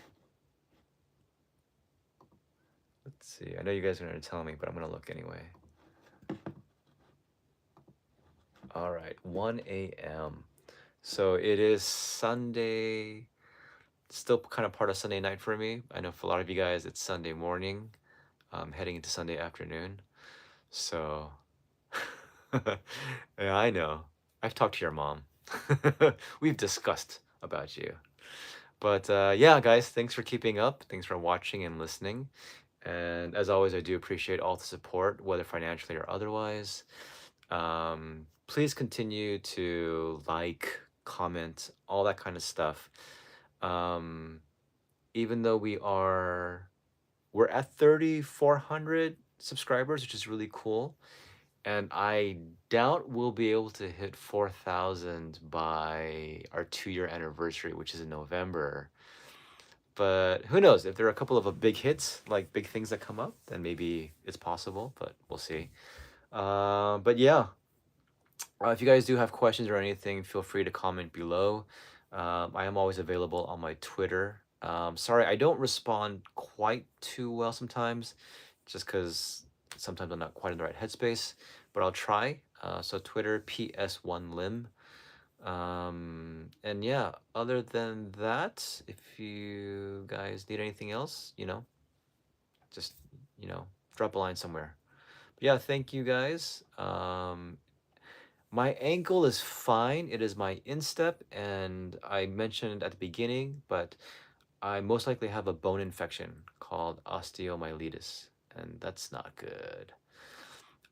Let's see. I know you guys are gonna tell me, but I'm gonna look anyway. All right, 1 a.m. So it is Sunday. Still kind of part of Sunday night for me. I know for a lot of you guys, it's Sunday morning, heading into Sunday afternoon. So, yeah, I know. I've talked to your mom. We've discussed about you. But yeah, guys, thanks for keeping up. Thanks for watching and listening. And as always, I do appreciate all the support, whether financially or otherwise. Please continue to like, comment, all that kind of stuff. Um, Even though we're at 3,400 subscribers, which is really cool. And I doubt we'll be able to hit 4,000 by our 2-year anniversary, which is in November. But who knows? If there are a couple of big hits, like big things that come up, then maybe it's possible, but we'll see. But yeah, if you guys do have questions or anything, feel free to comment below. I am always available on my Twitter. Sorry, I don't respond quite too well sometimes, just because sometimes I'm not quite in the right headspace, but I'll try. So Twitter, PS1Lim. And yeah, other than that, if you guys need anything else, just, drop a line somewhere. But yeah, thank you guys. My ankle is fine. It is my instep, and I mentioned at the beginning, but I most likely have a bone infection called osteomyelitis, and that's not good.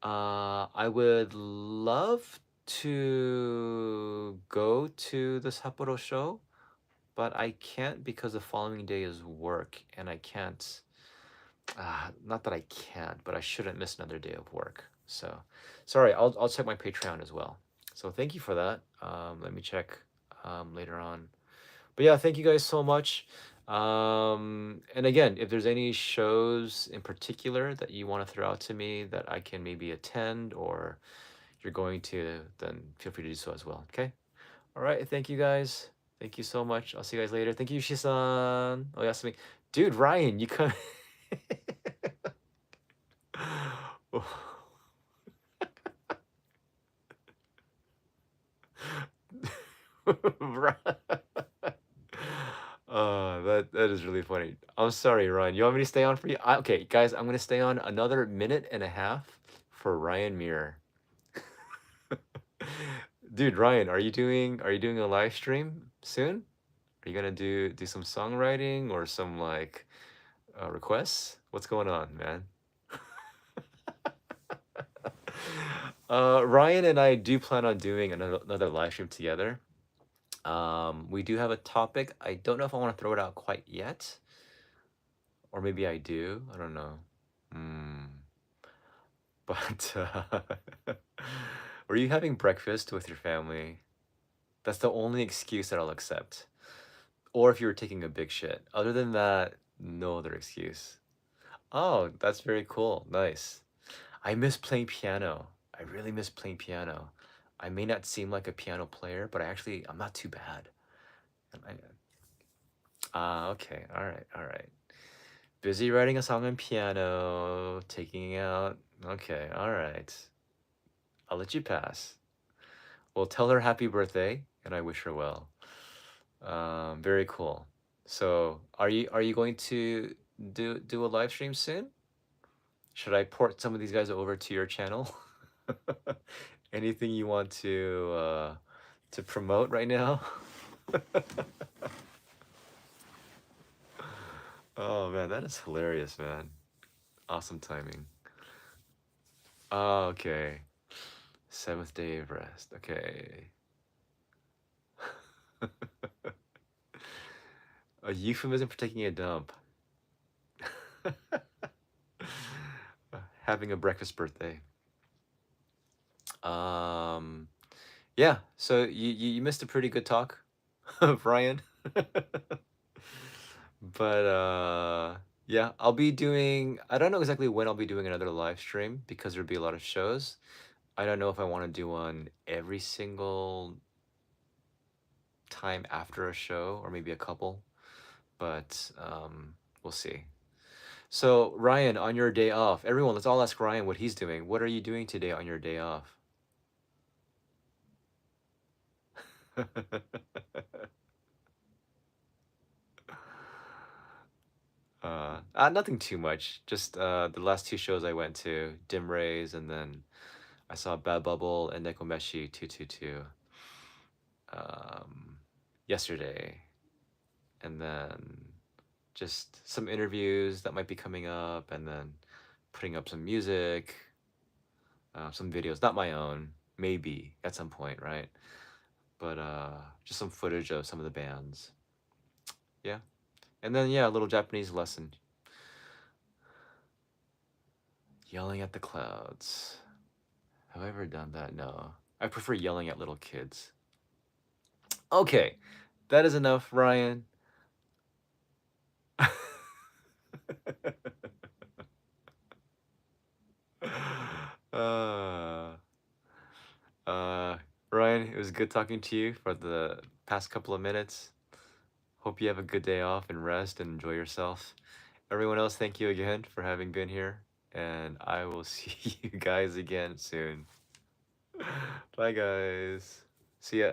I would love to go to the Sapporo show, but I can't because the following day is work, and I can't. Not that I can't, but I shouldn't miss another day of work. So, sorry, I'll check my Patreon as well. So thank you for that. Let me check later on. But yeah, thank you guys so much. And again, if there's any shows in particular that you want to throw out to me that I can maybe attend or you're going to, then feel free to do so as well. Okay. All right. Thank you guys. Thank you so much. I'll see you guys later. Thank you, Shisan. Oh, yes, me. Dude, Ryan, you come. That is really funny. I'm sorry, Ryan. You want me to stay on for you? Okay, guys, I'm gonna stay on another minute and a half for Ryan Muir. Dude, Ryan, are you doing a live stream soon? Are you gonna do some songwriting or some like requests? What's going on, man? Ryan and I do plan on doing another live stream together. We do have a topic. I don't know if I want to throw it out quite yet, or maybe I do. I don't know. Hmm. But were you having breakfast with your family? That's the only excuse that I'll accept. Or if you were taking a big shit. Other than that, no other excuse. Oh, that's very cool. Nice. I miss playing piano. I really miss playing piano. I may not seem like a piano player, but I'm not too bad. Okay. All right. All right. Busy writing a song on piano, taking out. Okay. All right. I'll let you pass. Well, tell her happy birthday, and I wish her well. Very cool. So, are you going to do a live stream soon? Should I port some of these guys over to your channel? Anything you want to promote right now? Oh man, that is hilarious, man. Awesome timing. Oh, okay. Seventh day of rest. Okay. A euphemism for taking a dump. Having a breakfast birthday. Um, yeah. So you missed a pretty good talk, Brian. But yeah, I'll be doing. I don't know exactly when I'll be doing another live stream because there'll be a lot of shows. I don't know if I want to do one every single time after a show or maybe a couple, but we'll see. So, Ryan, on your day off, everyone, let's all ask Ryan what he's doing. What are you doing today on your day off? Nothing too much. Just the last two shows I went to, Dim Rays, and then I saw Bad Bubble and Nekomeshi 222 um, yesterday. And then just some interviews that might be coming up, and then putting up some music, some videos, not my own, maybe at some point, right? But just some footage of some of the bands. Yeah. And then, yeah, a little Japanese lesson. Yelling at the clouds. Have I ever done that? No. I prefer yelling at little kids. Okay. That is enough, Ryan. uh, uh, Ryan, it was good talking to you for the past couple of minutes. Hope you have a good day off and rest and enjoy yourself. Everyone else, thank you again for having been here. And I will see you guys again soon. Bye, guys. See ya.